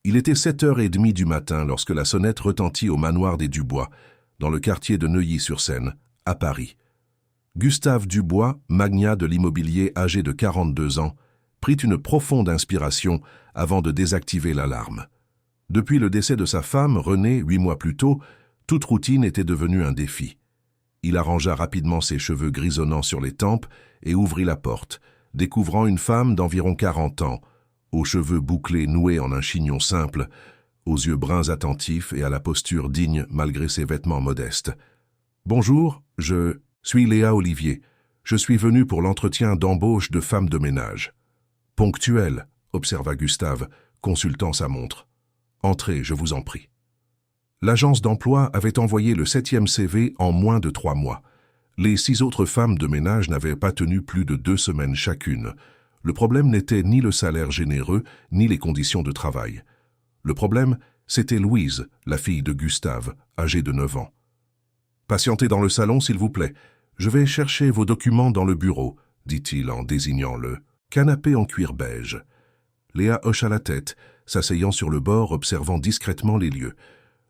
Il était 7h30 du matin lorsque la sonnette retentit au manoir des Dubois, dans le quartier de Neuilly-sur-Seine, à Paris. Gustave Dubois, magnat de l'immobilier âgé de 42 ans, prit une profonde inspiration avant de désactiver l'alarme. Depuis le décès de sa femme, Renée, 8 mois plus tôt, toute routine était devenue un défi. Il arrangea rapidement ses cheveux grisonnants sur les tempes et ouvrit la porte, découvrant une femme d'environ 40 ans, aux cheveux bouclés noués en un chignon simple, aux yeux bruns attentifs et à la posture digne malgré ses vêtements modestes. « Bonjour, je suis Léa Olivier. Je suis venu pour l'entretien d'embauche de femme de ménage. »« Ponctuel, » observa Gustave, consultant sa montre. « Entrez, je vous en prie. » L'agence d'emploi avait envoyé le 7e CV en moins de 3 mois. Les 6 autres femmes de ménage n'avaient pas tenu plus de 2 semaines chacune. Le problème n'était ni le salaire généreux, ni les conditions de travail. Le problème, c'était Louise, la fille de Gustave, âgée de 9 ans. « Patientez dans le salon, s'il vous plaît. Je vais chercher vos documents dans le bureau, » dit-il en désignant le canapé en cuir beige. Léa hocha la tête, s'asseyant sur le bord, observant discrètement les lieux.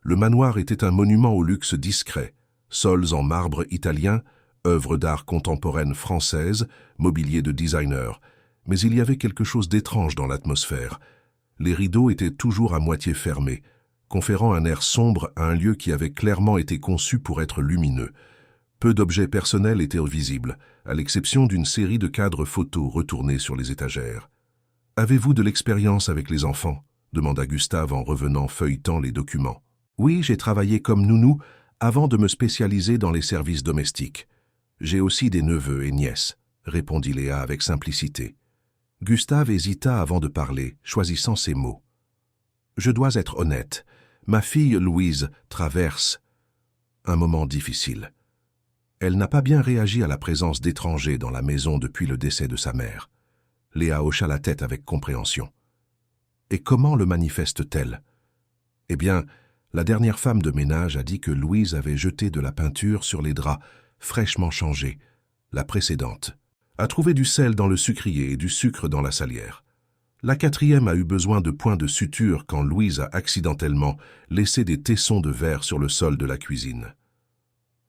Le manoir était un monument au luxe discret. Sols en marbre italien, œuvres d'art contemporaine française, mobilier de designer. Mais il y avait quelque chose d'étrange dans l'atmosphère. Les rideaux étaient toujours à moitié fermés, conférant un air sombre à un lieu qui avait clairement été conçu pour être lumineux. Peu d'objets personnels étaient visibles, à l'exception d'une série de cadres photos retournés sur les étagères. « Avez-vous de l'expérience avec les enfants ?» demanda Gustave en revenant feuilletant les documents. « Oui, j'ai travaillé comme nounou avant de me spécialiser dans les services domestiques. J'ai aussi des neveux et nièces, » répondit Léa avec simplicité. Gustave hésita avant de parler, choisissant ses mots. « Je dois être honnête. Ma fille Louise traverse un moment difficile. Elle n'a pas bien réagi à la présence d'étrangers dans la maison depuis le décès de sa mère. » Léa hocha la tête avec compréhension. « Et comment le manifeste-t-elle ?»« Eh bien, la dernière femme de ménage a dit que Louise avait jeté de la peinture sur les draps, fraîchement changés. La précédente a trouvé du sel dans le sucrier et du sucre dans la salière. La 4e a eu besoin de points de suture quand Louise a accidentellement laissé des tessons de verre sur le sol de la cuisine. »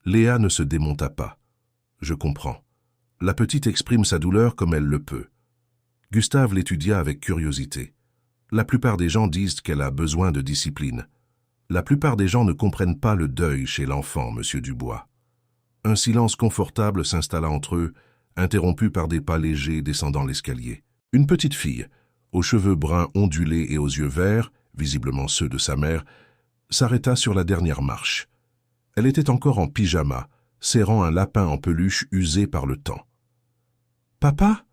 Léa ne se démonta pas. « Je comprends. La petite exprime sa douleur comme elle le peut. » Gustave l'étudia avec curiosité. « La plupart des gens disent qu'elle a besoin de discipline. La plupart des gens ne comprennent pas le deuil chez l'enfant, monsieur Dubois. » Un silence confortable s'installa entre eux, interrompu par des pas légers descendant l'escalier. Une petite fille, aux cheveux bruns ondulés et aux yeux verts, visiblement ceux de sa mère, s'arrêta sur la dernière marche. Elle était encore en pyjama, serrant un lapin en peluche usé par le temps. « Papa ?»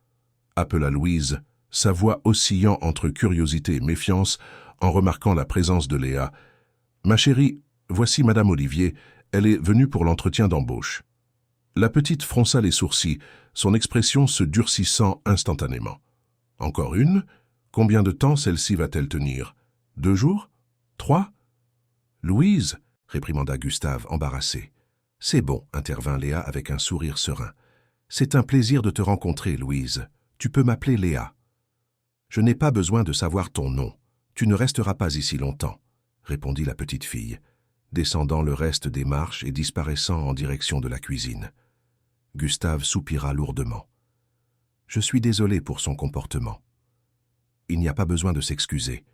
appela Louise, sa voix oscillant entre curiosité et méfiance en remarquant la présence de Léa. « Ma chérie, voici Madame Olivier, elle est venue pour l'entretien d'embauche. » La petite fronça les sourcils, son expression se durcissant instantanément. « Encore une? Combien de temps celle-ci va-t-elle tenir? 2 jours? 3? »« Louise !» réprimanda Gustave, embarrassé. « C'est bon, » intervint Léa avec un sourire serein. « C'est un plaisir de te rencontrer, Louise. Tu peux m'appeler Léa. »« Je n'ai pas besoin de savoir ton nom. Tu ne resteras pas ici longtemps, » répondit la petite fille, descendant le reste des marches et disparaissant en direction de la cuisine. Gustave soupira lourdement. « Je suis désolé pour son comportement. Il n'y a pas besoin de s'excuser.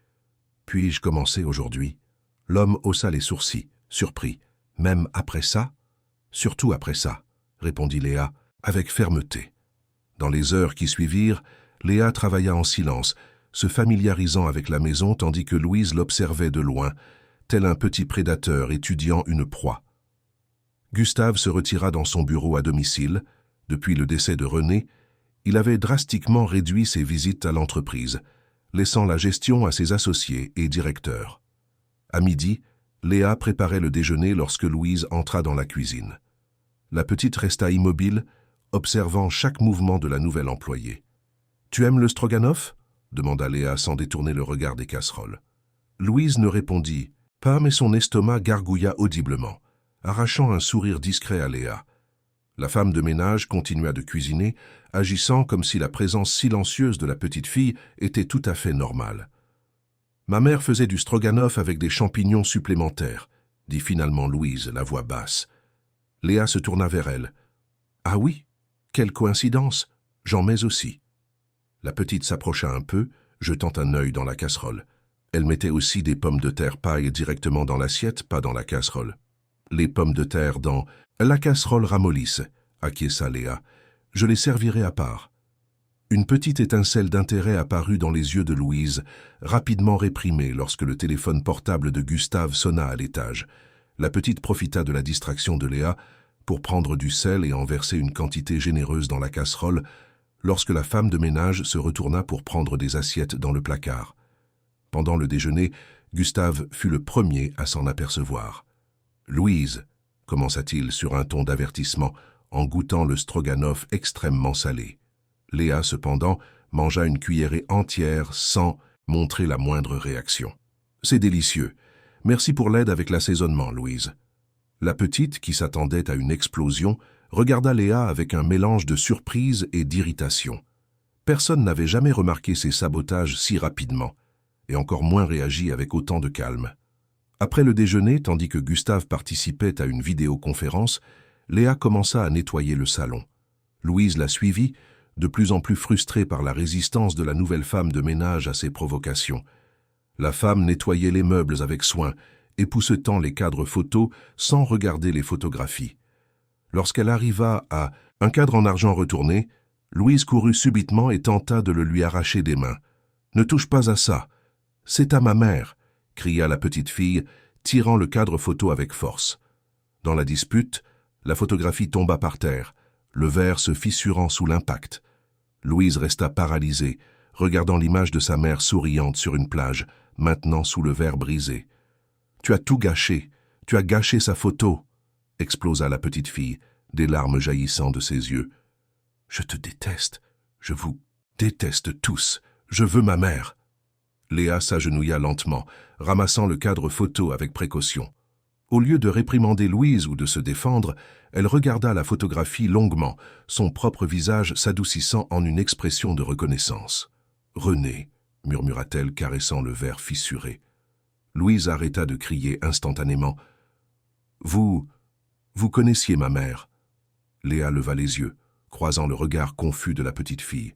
Puis-je commencer aujourd'hui ?» L'homme haussa les sourcils, surpris. « Même après ça ?»« Surtout après ça, » répondit Léa, avec fermeté. Dans les heures qui suivirent, Léa travailla en silence, se familiarisant avec la maison tandis que Louise l'observait de loin, tel un petit prédateur étudiant une proie. Gustave se retira dans son bureau à domicile. Depuis le décès de Renée, il avait drastiquement réduit ses visites à l'entreprise, laissant la gestion à ses associés et directeurs. À midi, Léa préparait le déjeuner lorsque Louise entra dans la cuisine. La petite resta immobile, observant chaque mouvement de la nouvelle employée. « Tu aimes le stroganoff ?» demanda Léa sans détourner le regard des casseroles. Louise ne répondit pas, mais son estomac gargouilla audiblement, arrachant un sourire discret à Léa. La femme de ménage continua de cuisiner, agissant comme si la présence silencieuse de la petite fille était tout à fait normale. Ma mère faisait du stroganoff avec des champignons supplémentaires, dit finalement Louise, la voix basse. Léa se tourna vers elle. Ah oui, quelle coïncidence, j'en mets aussi. La petite s'approcha un peu, jetant un œil dans la casserole. Elle mettait aussi des pommes de terre paille directement dans l'assiette, pas dans la casserole. Les pommes de terre dans la casserole ramollissent, acquiesça Léa. Je les servirai à part. Une petite étincelle d'intérêt apparut dans les yeux de Louise, rapidement réprimée lorsque le téléphone portable de Gustave sonna à l'étage. La petite profita de la distraction de Léa pour prendre du sel et en verser une quantité généreuse dans la casserole lorsque la femme de ménage se retourna pour prendre des assiettes dans le placard. Pendant le déjeuner, Gustave fut le premier à s'en apercevoir. « Louise » commença-t-il sur un ton d'avertissement en goûtant le stroganoff extrêmement salé. Léa, cependant, mangea une cuillerée entière sans montrer la moindre réaction. « C'est délicieux. Merci pour l'aide avec l'assaisonnement, Louise. » La petite, qui s'attendait à une explosion, regarda Léa avec un mélange de surprise et d'irritation. Personne n'avait jamais remarqué ces sabotages si rapidement, et encore moins réagi avec autant de calme. Après le déjeuner, tandis que Gustave participait à une vidéoconférence, Léa commença à nettoyer le salon. Louise la suivit, de plus en plus frustrée par la résistance de la nouvelle femme de ménage à ses provocations. La femme nettoyait les meubles avec soin, époussetant les cadres photos sans regarder les photographies. Lorsqu'elle arriva à un cadre en argent retourné, Louise courut subitement et tenta de le lui arracher des mains. « Ne touche pas à ça. C'est à ma mère !» cria la petite fille, tirant le cadre photo avec force. Dans la dispute, la photographie tomba par terre, le verre se fissurant sous l'impact. Louise resta paralysée, regardant l'image de sa mère souriante sur une plage, maintenant sous le verre brisé. « Tu as tout gâché, tu as gâché sa photo !» explosa la petite fille, des larmes jaillissant de ses yeux. « Je te déteste, je vous déteste tous, je veux ma mère !» Léa s'agenouilla lentement, ramassant le cadre photo avec précaution. Au lieu de réprimander Louise ou de se défendre, elle regarda la photographie longuement, son propre visage s'adoucissant en une expression de reconnaissance. « René » murmura-t-elle, caressant le verre fissuré. Louise arrêta de crier instantanément. « Vous connaissiez ma mère ?» Léa leva les yeux, croisant le regard confus de la petite fille.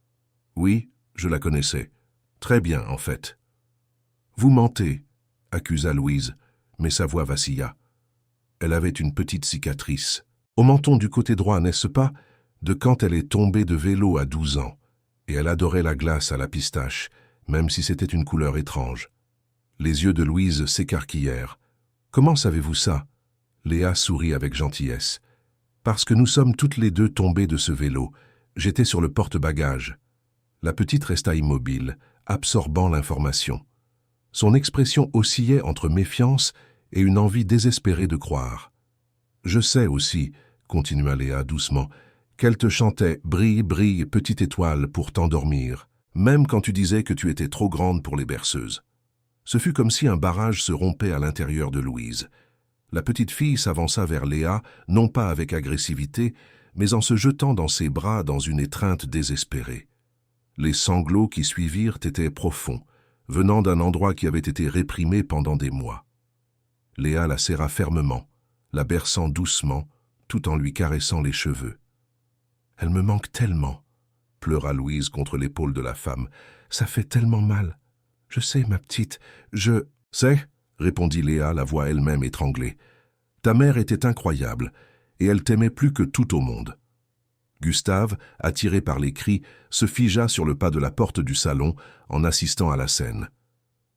« Oui, je la connaissais. Très bien, en fait. »« Vous mentez » accusa Louise, mais sa voix vacilla. Elle avait une petite cicatrice, au menton du côté droit, n'est-ce pas, de quand elle est tombée de vélo à 12 ans, et elle adorait la glace à la pistache, même si c'était une couleur étrange. Les yeux de Louise s'écarquillèrent. « Comment savez-vous ça ?» Léa sourit avec gentillesse. « Parce que nous sommes toutes les deux tombées de ce vélo. J'étais sur le porte-bagages. » La petite resta immobile, absorbant l'information. Son expression oscillait entre méfiance et une envie désespérée de croire. « Je sais aussi, » continua Léa doucement, « qu'elle te chantait « Brille, brille, petite étoile » pour t'endormir, même quand tu disais que tu étais trop grande pour les berceuses. Ce fut comme si un barrage se rompait à l'intérieur de Louise. La petite fille s'avança vers Léa, non pas avec agressivité, mais en se jetant dans ses bras dans une étreinte désespérée. Les sanglots qui suivirent étaient profonds, venant d'un endroit qui avait été réprimé pendant des mois. Léa la serra fermement, la berçant doucement, tout en lui caressant les cheveux. « Elle me manque tellement !» pleura Louise contre l'épaule de la femme. « Ça fait tellement mal. Je sais, ma petite, je... »« Sais » répondit Léa, la voix elle-même étranglée. « Ta mère était incroyable, et elle t'aimait plus que tout au monde. » Gustave, attiré par les cris, se figea sur le pas de la porte du salon en assistant à la scène.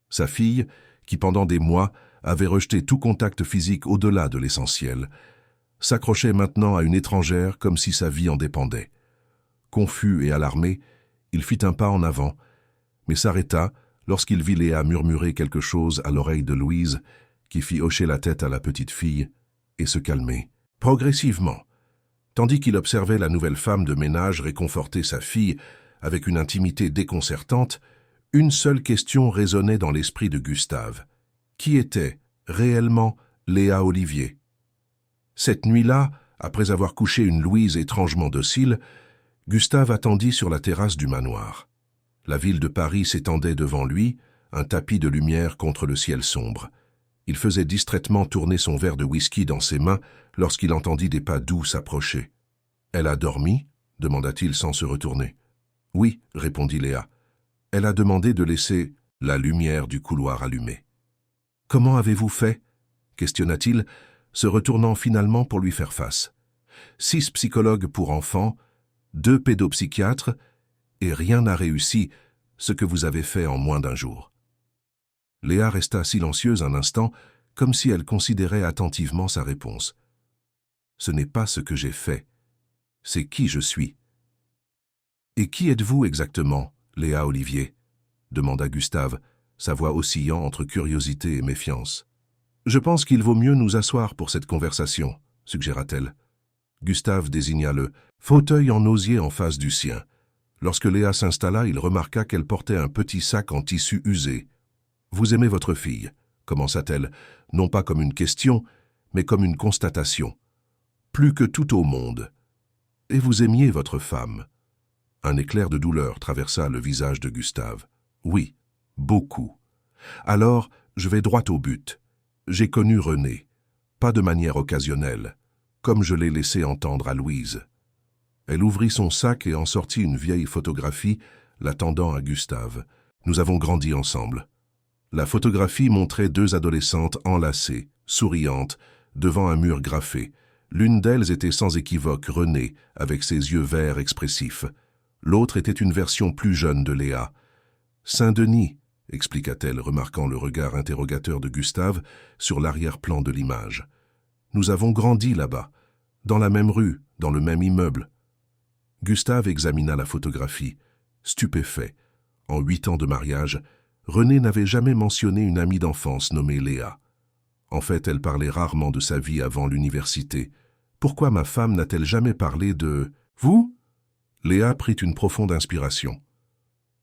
Sa fille, qui pendant des mois avait rejeté tout contact physique au-delà de l'essentiel, s'accrochait maintenant à une étrangère comme si sa vie en dépendait. Confus et alarmé, il fit un pas en avant, mais s'arrêta lorsqu'il vit Léa murmurer quelque chose à l'oreille de Louise, qui fit hocher la tête à la petite fille et se calmer. Progressivement, tandis qu'il observait la nouvelle femme de ménage réconforter sa fille avec une intimité déconcertante, une seule question résonnait dans l'esprit de Gustave. Qui était réellement Léa Olivier? Cette nuit-là, après avoir couché une Louise étrangement docile, Gustave attendit sur la terrasse du manoir. La ville de Paris s'étendait devant lui, un tapis de lumière contre le ciel sombre. Il faisait distraitement tourner son verre de whisky dans ses mains lorsqu'il entendit des pas doux s'approcher. « Elle a dormi ?» demanda-t-il sans se retourner. « Oui, » répondit Léa. « Elle a demandé de laisser la lumière du couloir allumée. »« Comment avez-vous fait ?» questionna-t-il, se retournant finalement pour lui faire face. 6 psychologues pour enfants, 2 pédopsychiatres, et rien n'a réussi, ce que vous avez fait en moins d'un jour. Léa resta silencieuse un instant, comme si elle considérait attentivement sa réponse. Ce n'est pas ce que j'ai fait, c'est qui je suis. Et qui êtes-vous exactement, Léa Olivier? Demanda Gustave, sa voix oscillant entre curiosité et méfiance. Je pense qu'il vaut mieux nous asseoir pour cette conversation, suggéra-t-elle. Gustave désigna le fauteuil en osier en face du sien. Lorsque Léa s'installa, il remarqua qu'elle portait un petit sac en tissu usé. « Vous aimez votre fille ?» commença-t-elle, non pas comme une question, mais comme une constatation. « Plus que tout au monde. Et vous aimiez votre femme ?» Un éclair de douleur traversa le visage de Gustave. « Oui, beaucoup. Alors, je vais droit au but. J'ai connu René, pas de manière occasionnelle, comme je l'ai laissé entendre à Louise. » Elle ouvrit son sac et en sortit une vieille photographie, la tendant à Gustave. « Nous avons grandi ensemble. » La photographie montrait 2 adolescentes enlacées, souriantes, devant un mur graffé. L'une d'elles était sans équivoque Renée, avec ses yeux verts expressifs. L'autre était une version plus jeune de Léa. « Saint-Denis », expliqua-t-elle, remarquant le regard interrogateur de Gustave sur l'arrière-plan de l'image. « Nous avons grandi là-bas, dans la même rue, dans le même immeuble. » Gustave examina la photographie, stupéfait. En 8 ans de mariage, René n'avait jamais mentionné une amie d'enfance nommée Léa. En fait, elle parlait rarement de sa vie avant l'université. Pourquoi ma femme n'a-t-elle jamais parlé de « vous » Léa prit une profonde inspiration.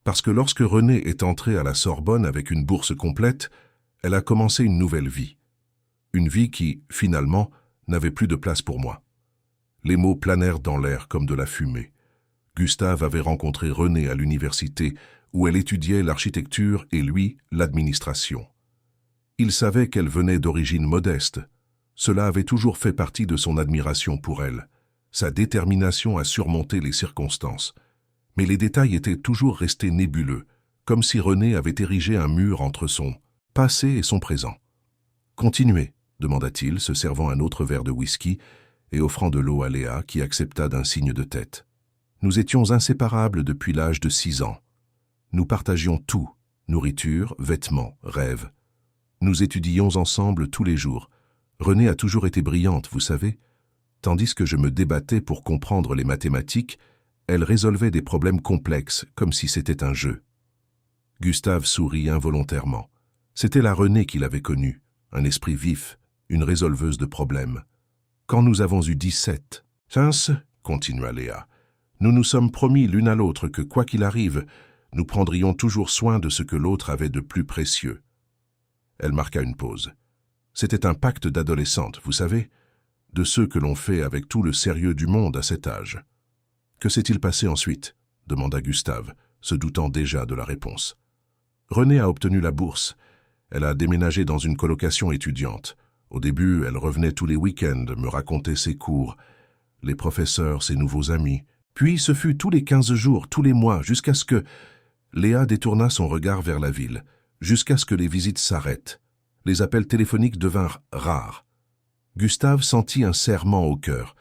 Parce que lorsque René est entrée à la Sorbonne avec une bourse complète, elle a commencé une nouvelle vie. Une vie qui, finalement, n'avait plus de place pour moi. Les mots planèrent dans l'air comme de la fumée. Gustave avait rencontré René à l'université, où elle étudiait l'architecture et lui, l'administration. Il savait qu'elle venait d'origine modeste. Cela avait toujours fait partie de son admiration pour elle, sa détermination à surmonter les circonstances. Mais les détails étaient toujours restés nébuleux, comme si René avait érigé un mur entre son passé et son présent. « Continuez », demanda-t-il, se servant un autre verre de whisky et offrant de l'eau à Léa, qui accepta d'un signe de tête. « Nous étions inséparables depuis l'âge de 6 ans. Nous partagions tout, nourriture, vêtements, rêves. Nous étudions ensemble tous les jours. Renée a toujours été brillante, vous savez. Tandis que je me débattais pour comprendre les mathématiques, elle résolvait des problèmes complexes, comme si c'était un jeu. » Gustave sourit involontairement. C'était la Renée qu'il avait connue, un esprit vif, une résolveuse de problèmes. Quand nous avons eu 17, « Vince, » continua Léa, « nous nous sommes promis l'une à l'autre que, quoi qu'il arrive, nous prendrions toujours soin de ce que l'autre avait de plus précieux. » Elle marqua une pause. C'était un pacte d'adolescente, vous savez, de ceux que l'on fait avec tout le sérieux du monde à cet âge. « Que s'est-il passé ensuite ?» demanda Gustave, se doutant déjà de la réponse. Renée a obtenu la bourse. Elle a déménagé dans une colocation étudiante. Au début, elle revenait tous les week-ends me raconter ses cours, les professeurs, ses nouveaux amis. Puis ce fut tous les 15 jours, tous les mois, jusqu'à ce que... Léa détourna son regard vers la ville, jusqu'à ce que les visites s'arrêtent. Les appels téléphoniques devinrent rares. Gustave sentit un serrement au cœur.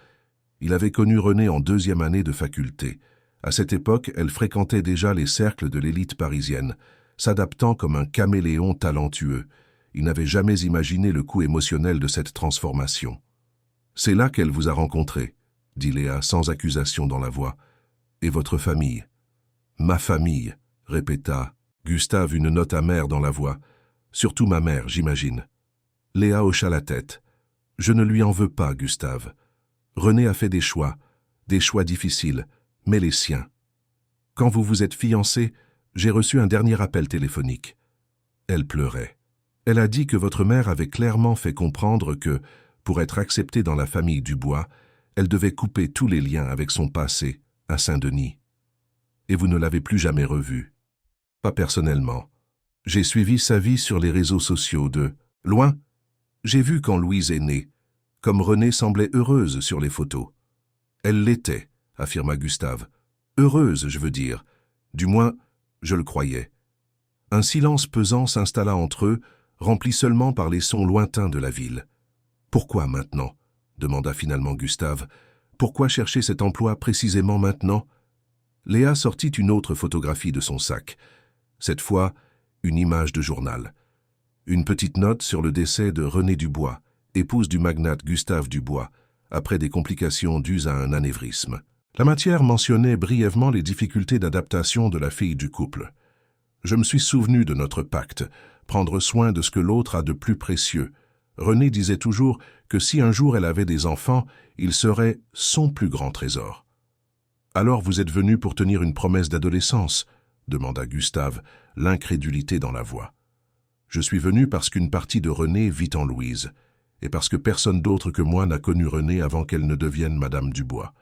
Il avait connu Renée en 2e année de faculté. À cette époque, elle fréquentait déjà les cercles de l'élite parisienne, s'adaptant comme un caméléon talentueux. Il n'avait jamais imaginé le coût émotionnel de cette transformation. « C'est là qu'elle vous a rencontré, » dit Léa sans accusation dans la voix. « Et votre famille ?»« Ma famille, » répéta Gustave, une note amère dans la voix. « Surtout ma mère, j'imagine. » Léa hocha la tête. « Je ne lui en veux pas, Gustave. René a fait des choix difficiles, mais les siens. Quand vous vous êtes fiancés, j'ai reçu un dernier appel téléphonique. » Elle pleurait. Elle a dit que votre mère avait clairement fait comprendre que, pour être acceptée dans la famille Dubois, elle devait couper tous les liens avec son passé, à Saint-Denis. Et vous ne l'avez plus jamais revue. Pas personnellement. J'ai suivi sa vie sur les réseaux sociaux de loin. J'ai vu quand Louise est née, comme Renée semblait heureuse sur les photos. Elle l'était, affirma Gustave. Heureuse, je veux dire. Du moins, je le croyais. Un silence pesant s'installa entre eux, rempli seulement par les sons lointains de la ville. « Pourquoi maintenant » demanda finalement Gustave. « Pourquoi chercher cet emploi précisément maintenant ?» Léa sortit une autre photographie de son sac. Cette fois, une image de journal. Une petite note sur le décès de Renée Dubois, épouse du magnate Gustave Dubois, après des complications dues à un anévrisme. La matière mentionnait brièvement les difficultés d'adaptation de la fille du couple. Je me suis souvenu de notre pacte, prendre soin de ce que l'autre a de plus précieux. Renée disait toujours que si un jour elle avait des enfants, ils seraient son plus grand trésor. « Alors vous êtes venu pour tenir une promesse d'adolescence ?» demanda Gustave, l'incrédulité dans la voix. « Je suis venu parce qu'une partie de Renée vit en Louise, et parce que personne d'autre que moi n'a connu Renée avant qu'elle ne devienne Madame Dubois.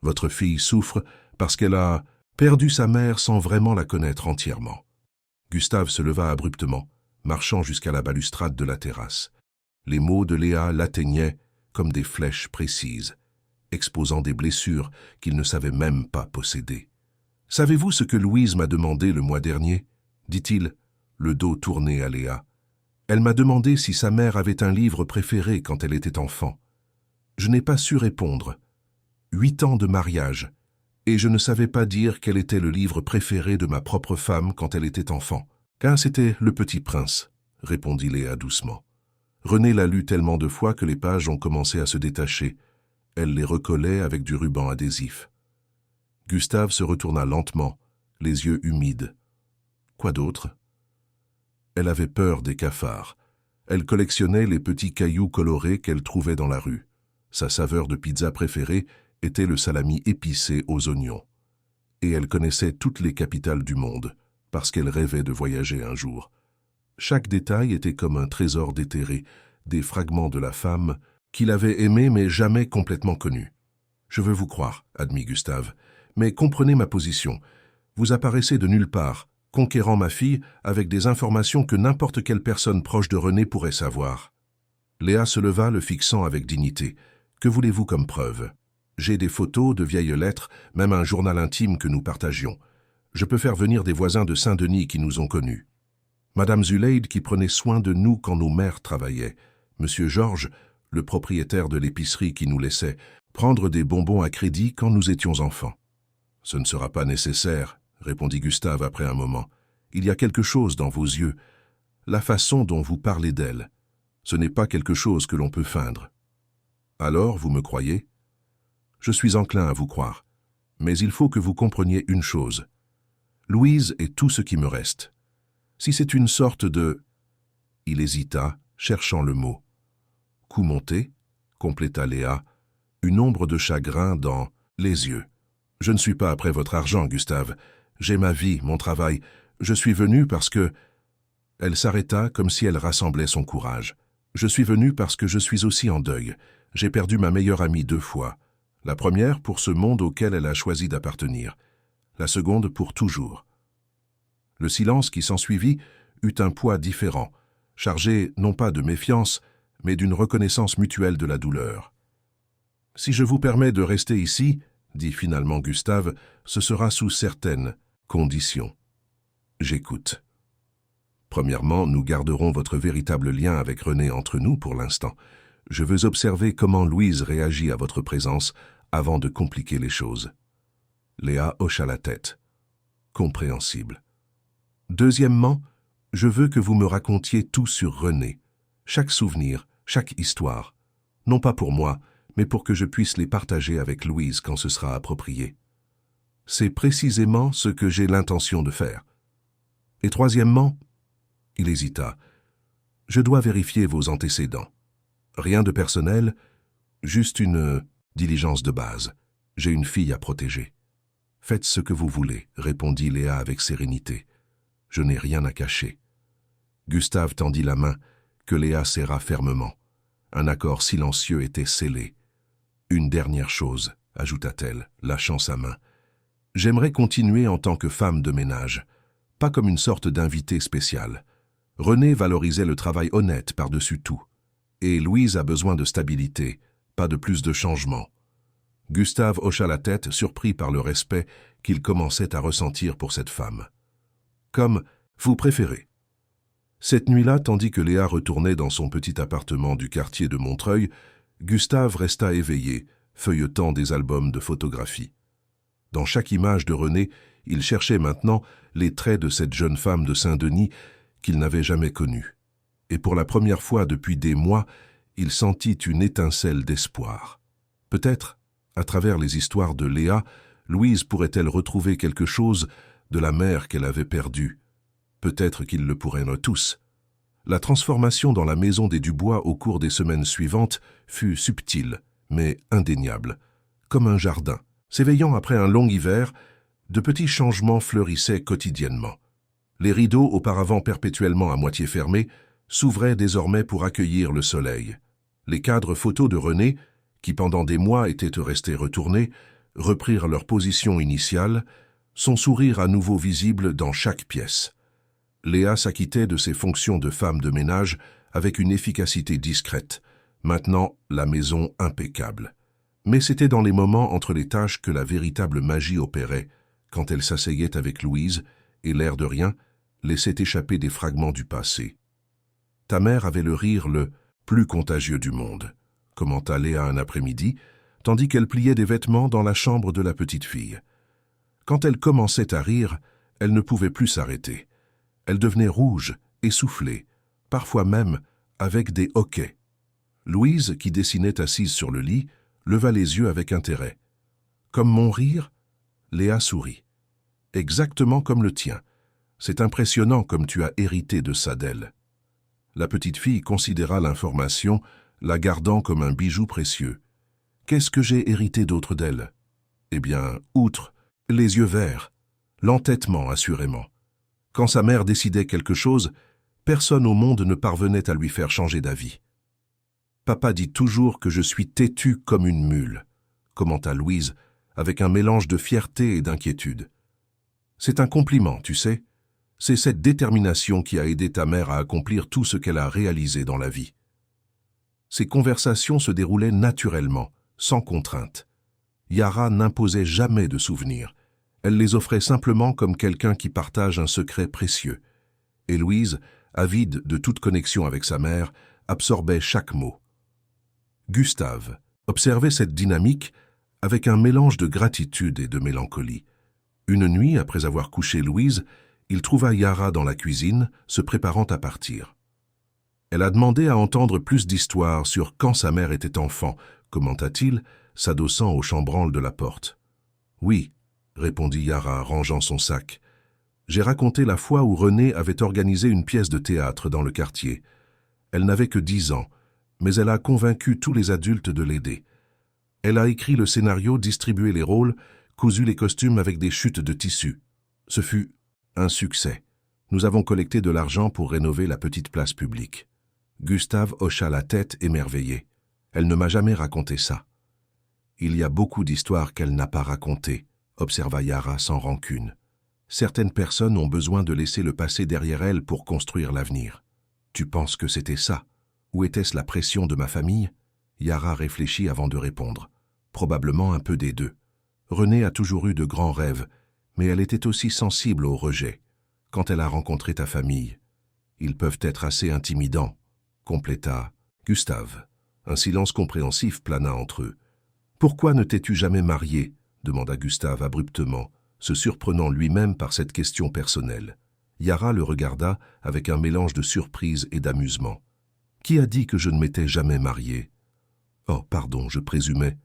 Votre fille souffre parce qu'elle a perdu sa mère sans vraiment la connaître entièrement. » Gustave se leva abruptement, marchant jusqu'à la balustrade de la terrasse. Les mots de Léa l'atteignaient comme des flèches précises, exposant des blessures qu'il ne savait même pas posséder. « Savez-vous ce que Louise m'a demandé le mois dernier ?» dit-il, le dos tourné à Léa. « Elle m'a demandé si sa mère avait un livre préféré quand elle était enfant. Je n'ai pas su répondre. 8 ans de mariage, et je ne savais pas dire quel était le livre préféré de ma propre femme quand elle était enfant. Car c'était Le Petit Prince, répondit Léa doucement. Renée l'a lu tellement de fois que les pages ont commencé à se détacher. Elle les recollait avec du ruban adhésif. Gustave se retourna lentement, les yeux humides. Quoi d'autre? Elle avait peur des cafards. Elle collectionnait les petits cailloux colorés qu'elle trouvait dans la rue. Sa saveur de pizza préférée était le salami épicé aux oignons. Et elle connaissait toutes les capitales du monde, parce qu'elle rêvait de voyager un jour. Chaque détail était comme un trésor déterré, des fragments de la femme qu'il avait aimée mais jamais complètement connue. « Je veux vous croire, » admit Gustave, « mais comprenez ma position. Vous apparaissez de nulle part, conquérant ma fille avec des informations que n'importe quelle personne proche de Renée pourrait savoir. » Léa se leva, le fixant avec dignité. « Que voulez-vous comme preuve? J'ai des photos, de vieilles lettres, même un journal intime que nous partagions. Je peux faire venir des voisins de Saint-Denis qui nous ont connus. Madame Zuleide qui prenait soin de nous quand nos mères travaillaient. Monsieur Georges, le propriétaire de l'épicerie qui nous laissait prendre des bonbons à crédit quand nous étions enfants. »« Ce ne sera pas nécessaire, » répondit Gustave après un moment. « Il y a quelque chose dans vos yeux, la façon dont vous parlez d'elle. Ce n'est pas quelque chose que l'on peut feindre. » « Alors, vous me croyez ? » Je suis enclin à vous croire, mais il faut que vous compreniez une chose. Louise est tout ce qui me reste. Si c'est une sorte de... Il hésita, cherchant le mot. Coup monté, compléta Léa, une ombre de chagrin dans les yeux. Je ne suis pas après votre argent, Gustave. J'ai ma vie, mon travail. Je suis venue parce que... Elle s'arrêta comme si elle rassemblait son courage. Je suis venue parce que je suis aussi en deuil. J'ai perdu ma meilleure amie 2 fois. La première pour ce monde auquel elle a choisi d'appartenir. La seconde pour toujours. Le silence qui s'ensuivit eut un poids différent, chargé non pas de méfiance, mais d'une reconnaissance mutuelle de la douleur. « Si je vous permets de rester ici, » dit finalement Gustave, « ce sera sous certaines conditions. » J'écoute. Premièrement, nous garderons votre véritable lien avec Renée entre nous pour l'instant. Je veux observer comment Louise réagit à votre présence avant de compliquer les choses. Léa hocha la tête. Compréhensible. Deuxièmement, je veux que vous me racontiez tout sur Renée, chaque souvenir, chaque histoire, non pas pour moi, mais pour que je puisse les partager avec Louise quand ce sera approprié. C'est précisément ce que j'ai l'intention de faire. Et troisièmement, il hésita, je dois vérifier vos antécédents. Rien de personnel, juste une diligence de base. J'ai une fille à protéger. Faites ce que vous voulez, répondit Léa avec sérénité. Je n'ai rien à cacher. Gustave tendit la main, que Léa serra fermement. Un accord silencieux était scellé. Une dernière chose, ajouta-t-elle, lâchant sa main. J'aimerais continuer en tant que femme de ménage, pas comme une sorte d'invité spécial. René valorisait le travail honnête par-dessus tout. Et Louise a besoin de stabilité, pas de plus de changements. Gustave hocha la tête, surpris par le respect qu'il commençait à ressentir pour cette femme. Comme « vous préférez ». Cette nuit-là, tandis que Léa retournait dans son petit appartement du quartier de Montreuil, Gustave resta éveillé, feuilletant des albums de photographie. Dans chaque image de René, il cherchait maintenant les traits de cette jeune femme de Saint-Denis qu'il n'avait jamais connue. Et pour la première fois depuis des mois, il sentit une étincelle d'espoir. Peut-être, à travers les histoires de Léa, Louise pourrait-elle retrouver quelque chose de la mère qu'elle avait perdue. Peut-être qu'ils le pourraient tous. La transformation dans la maison des Dubois au cours des semaines suivantes fut subtile, mais indéniable, comme un jardin. S'éveillant après un long hiver, de petits changements fleurissaient quotidiennement. Les rideaux, auparavant perpétuellement à moitié fermés, s'ouvraient désormais pour accueillir le soleil. Les cadres photos de René, qui pendant des mois étaient restés retournés, reprirent leur position initiale, son sourire à nouveau visible dans chaque pièce. Léa s'acquittait de ses fonctions de femme de ménage avec une efficacité discrète, maintenant la maison impeccable. Mais c'était dans les moments entre les tâches que la véritable magie opérait, quand elle s'asseyait avec Louise et, l'air de rien, laissait échapper des fragments du passé. « Ta mère avait le rire le plus contagieux du monde », commenta Léa un après-midi, tandis qu'elle pliait des vêtements dans la chambre de la petite fille. Quand elle commençait à rire, elle ne pouvait plus s'arrêter. Elle devenait rouge, essoufflée, parfois même avec des hoquets. Louise, qui dessinait assise sur le lit, leva les yeux avec intérêt. « Comme mon rire ?» Léa sourit. « Exactement comme le tien. C'est impressionnant comme tu as hérité de ça d'elle. » La petite fille considéra l'information, la gardant comme un bijou précieux. « Qu'est-ce que j'ai hérité d'autre d'elle ?» Eh bien, outre les yeux verts, l'entêtement assurément. Quand sa mère décidait quelque chose, personne au monde ne parvenait à lui faire changer d'avis. « Papa dit toujours que je suis têtue comme une mule », commenta Louise, avec un mélange de fierté et d'inquiétude. « C'est un compliment, tu sais. C'est cette détermination qui a aidé ta mère à accomplir tout ce qu'elle a réalisé dans la vie. » Ces conversations se déroulaient naturellement, sans contrainte. Yara n'imposait jamais de souvenirs. Elle les offrait simplement comme quelqu'un qui partage un secret précieux. Et Louise, avide de toute connexion avec sa mère, absorbait chaque mot. Gustave observait cette dynamique avec un mélange de gratitude et de mélancolie. Une nuit, après avoir couché Louise, il trouva Yara dans la cuisine, se préparant à partir. Elle a demandé à entendre plus d'histoires sur quand sa mère était enfant, commenta-t-il, s'adossant au chambranle de la porte. « Oui, » répondit Yara, rangeant son sac. « J'ai raconté la fois où René avait organisé une pièce de théâtre dans le quartier. Elle n'avait que 10 ans, mais elle a convaincu tous les adultes de l'aider. Elle a écrit le scénario, distribué les rôles, cousu les costumes avec des chutes de tissu. Ce fut un succès. Nous avons collecté de l'argent pour rénover la petite place publique. » Gustave hocha la tête émerveillé. « Elle ne m'a jamais raconté ça. »« Il y a beaucoup d'histoires qu'elle n'a pas racontées, » observa Yara sans rancune. « Certaines personnes ont besoin de laisser le passé derrière elles pour construire l'avenir. Tu penses que c'était ça? Ou était-ce la pression de ma famille ?» Yara réfléchit avant de répondre. Probablement un peu des deux. René a toujours eu de grands rêves, mais elle était aussi sensible au rejet. Quand elle a rencontré ta famille, ils peuvent être assez intimidants, compléta Gustave. Un silence compréhensif plana entre eux. « Pourquoi ne t'es-tu jamais marié ?» demanda Gustave abruptement, se surprenant lui-même par cette question personnelle. Yara le regarda avec un mélange de surprise et d'amusement. « Qui a dit que je ne m'étais jamais marié ?»« Oh, pardon, je présumais.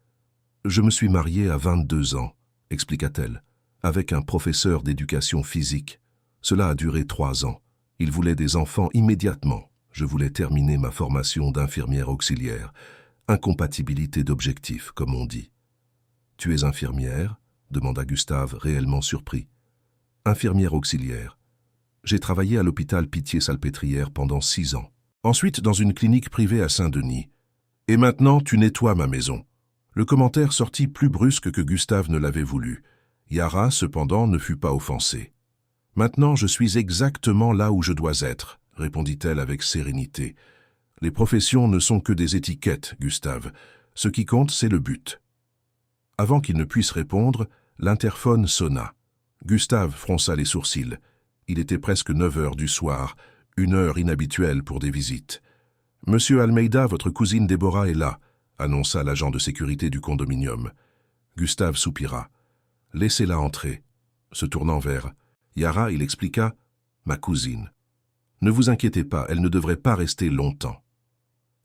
Je me suis mariée à 22 ans, expliqua-t-elle, avec un professeur d'éducation physique. Cela a duré 3 ans. Il voulait des enfants immédiatement. Je voulais terminer ma formation d'infirmière auxiliaire. Incompatibilité d'objectifs, comme on dit. « Tu es infirmière ?» demanda Gustave, réellement surpris. « Infirmière auxiliaire. J'ai travaillé à l'hôpital Pitié-Salpêtrière pendant 6 ans. Ensuite, dans une clinique privée à Saint-Denis. Et maintenant, tu nettoies ma maison. » Le commentaire sortit plus brusque que Gustave ne l'avait voulu. Yara, cependant, ne fut pas offensée. « Maintenant, je suis exactement là où je dois être, répondit-elle avec sérénité. Les professions ne sont que des étiquettes, Gustave. Ce qui compte, c'est le but. Avant qu'il ne puisse répondre, l'interphone sonna. Gustave fronça les sourcils. Il était presque 9 heures du soir, une heure inhabituelle pour des visites. « Monsieur Almeida, votre cousine Déborah est là », annonça l'agent de sécurité du condominium. Gustave soupira. « Laissez-la entrer. » Se tournant vers Yara, il expliqua « Ma cousine. Ne vous inquiétez pas, elle ne devrait pas rester longtemps. »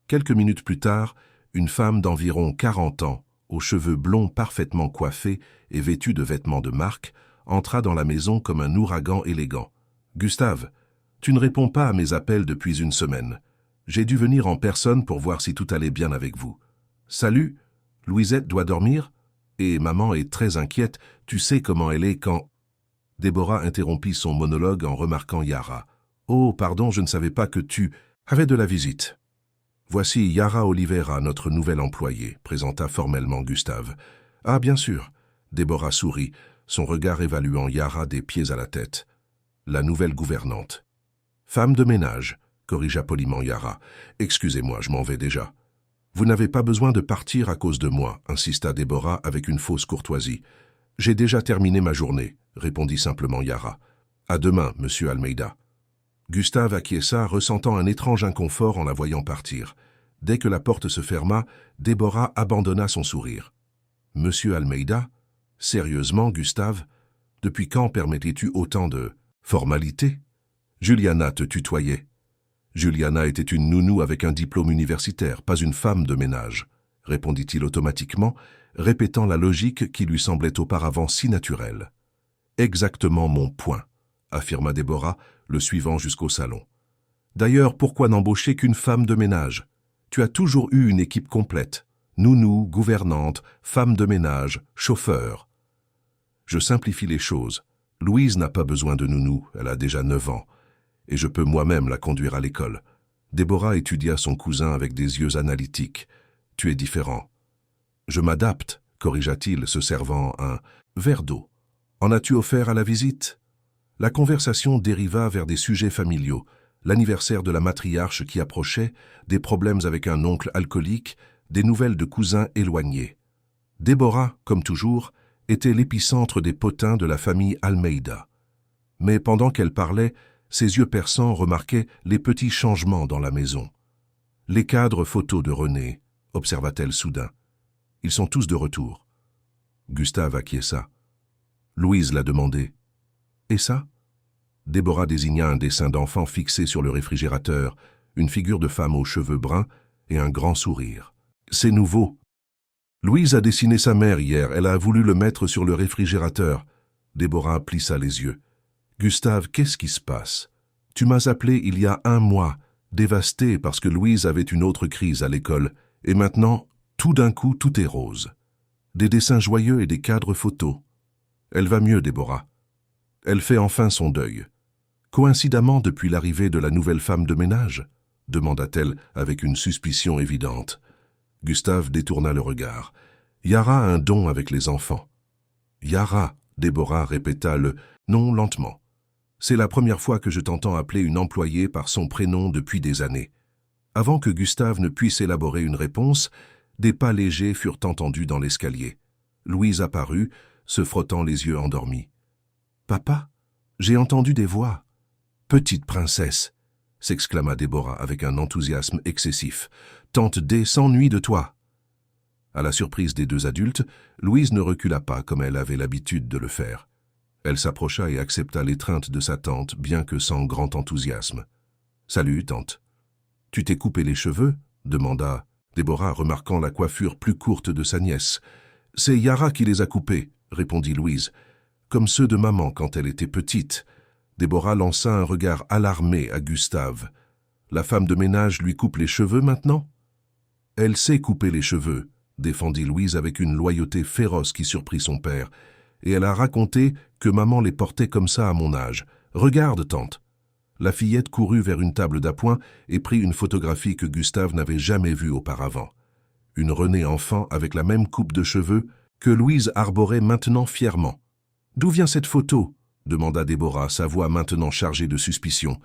Quelques minutes plus tard, une femme d'environ 40 ans, aux cheveux blonds parfaitement coiffés et vêtue de vêtements de marque, entra dans la maison comme un ouragan élégant. « Gustave, tu ne réponds pas à mes appels depuis une semaine. J'ai dû venir en personne pour voir si tout allait bien avec vous. Salut, Louisette doit dormir? Et maman est très inquiète, tu sais comment elle est quand... » Déborah interrompit son monologue en remarquant Yara. « Oh, pardon, je ne savais pas que tu avais de la visite. » « Voici Yara Oliveira, notre nouvelle employée, » présenta formellement Gustave. « Ah, bien sûr. » Déborah sourit, son regard évaluant Yara des pieds à la tête. « La nouvelle gouvernante. »« Femme de ménage, » corrigea poliment Yara. « Excusez-moi, je m'en vais déjà. »« Vous n'avez pas besoin de partir à cause de moi, » insista Déborah avec une fausse courtoisie. « J'ai déjà terminé ma journée, » répondit simplement Yara. « À demain, monsieur Almeida. » Gustave acquiesça, ressentant un étrange inconfort en la voyant partir. Dès que la porte se ferma, Déborah abandonna son sourire. « Monsieur Almeida? Sérieusement, Gustave? Depuis quand permettais-tu autant de formalités? » Juliana te tutoyait. Juliana était une nounou avec un diplôme universitaire, pas une femme de ménage, répondit-il automatiquement, répétant la logique qui lui semblait auparavant si naturelle. « Exactement mon point, » affirma Déborah, le suivant jusqu'au salon. « D'ailleurs, pourquoi n'embaucher qu'une femme de ménage? Tu as toujours eu une équipe complète. Nounou, gouvernante, femme de ménage, chauffeur. » Je simplifie les choses. Louise n'a pas besoin de nounou, elle a déjà 9 ans. Et je peux moi-même la conduire à l'école. Déborah étudia son cousin avec des yeux analytiques. « Tu es différent. »« Je m'adapte, » corrigea-t-il, se servant un verre d'eau. « En as-tu offert à la visite ?» La conversation dériva vers des sujets familiaux, l'anniversaire de la matriarche qui approchait, des problèmes avec un oncle alcoolique, des nouvelles de cousins éloignés. Déborah, comme toujours, était l'épicentre des potins de la famille Almeida. Mais pendant qu'elle parlait, ses yeux perçants remarquaient les petits changements dans la maison. « Les cadres photos de René, » observa-t-elle soudain. « Ils sont tous de retour. » Gustave acquiesça. Louise l'a demandé. « Et ça ?» Déborah désigna un dessin d'enfant fixé sur le réfrigérateur, une figure de femme aux cheveux bruns et un grand sourire. « C'est nouveau. Louise a dessiné sa mère hier, elle a voulu le mettre sur le réfrigérateur. » Déborah plissa les yeux. « Gustave, qu'est-ce qui se passe? Tu m'as appelé il y a 1 mois, dévasté parce que Louise avait une autre crise à l'école, et maintenant, tout d'un coup, tout est rose. Des dessins joyeux et des cadres photos. Elle va mieux, Déborah. Elle fait enfin son deuil. Coïncidemment depuis l'arrivée de la nouvelle femme de ménage ?» demanda-t-elle avec une suspicion évidente. Gustave détourna le regard. « Yara a un don avec les enfants. »« Yara » Déborah répéta le « nom lentement. « C'est la première fois que je t'entends appeler une employée par son prénom depuis des années. » Avant que Gustave ne puisse élaborer une réponse, des pas légers furent entendus dans l'escalier. Louise apparut, se frottant les yeux endormis. « Papa, j'ai entendu des voix. »« Petite princesse !» s'exclama Déborah avec un enthousiasme excessif. « Tante D s'ennuie de toi. » À la surprise des 2 adultes, Louise ne recula pas comme elle avait l'habitude de le faire. Elle s'approcha et accepta l'étreinte de sa tante, bien que sans grand enthousiasme. « Salut, tante. »« Tu t'es coupé les cheveux ?» demanda Déborah, remarquant la coiffure plus courte de sa nièce. « C'est Yara qui les a coupés, » répondit Louise. « Comme ceux de maman quand elle était petite. » Déborah lança un regard alarmé à Gustave. « La femme de ménage lui coupe les cheveux maintenant ?»« Elle sait couper les cheveux, » défendit Louise avec une loyauté féroce qui surprit son père. « Et elle a raconté que maman les portait comme ça à mon âge. Regarde, tante. » La fillette courut vers une table d'appoint et prit une photographie que Gustave n'avait jamais vue auparavant. Une Renée enfant avec la même coupe de cheveux que Louise arborait maintenant fièrement. « D'où vient cette photo ?» demanda Déborah, sa voix maintenant chargée de suspicion.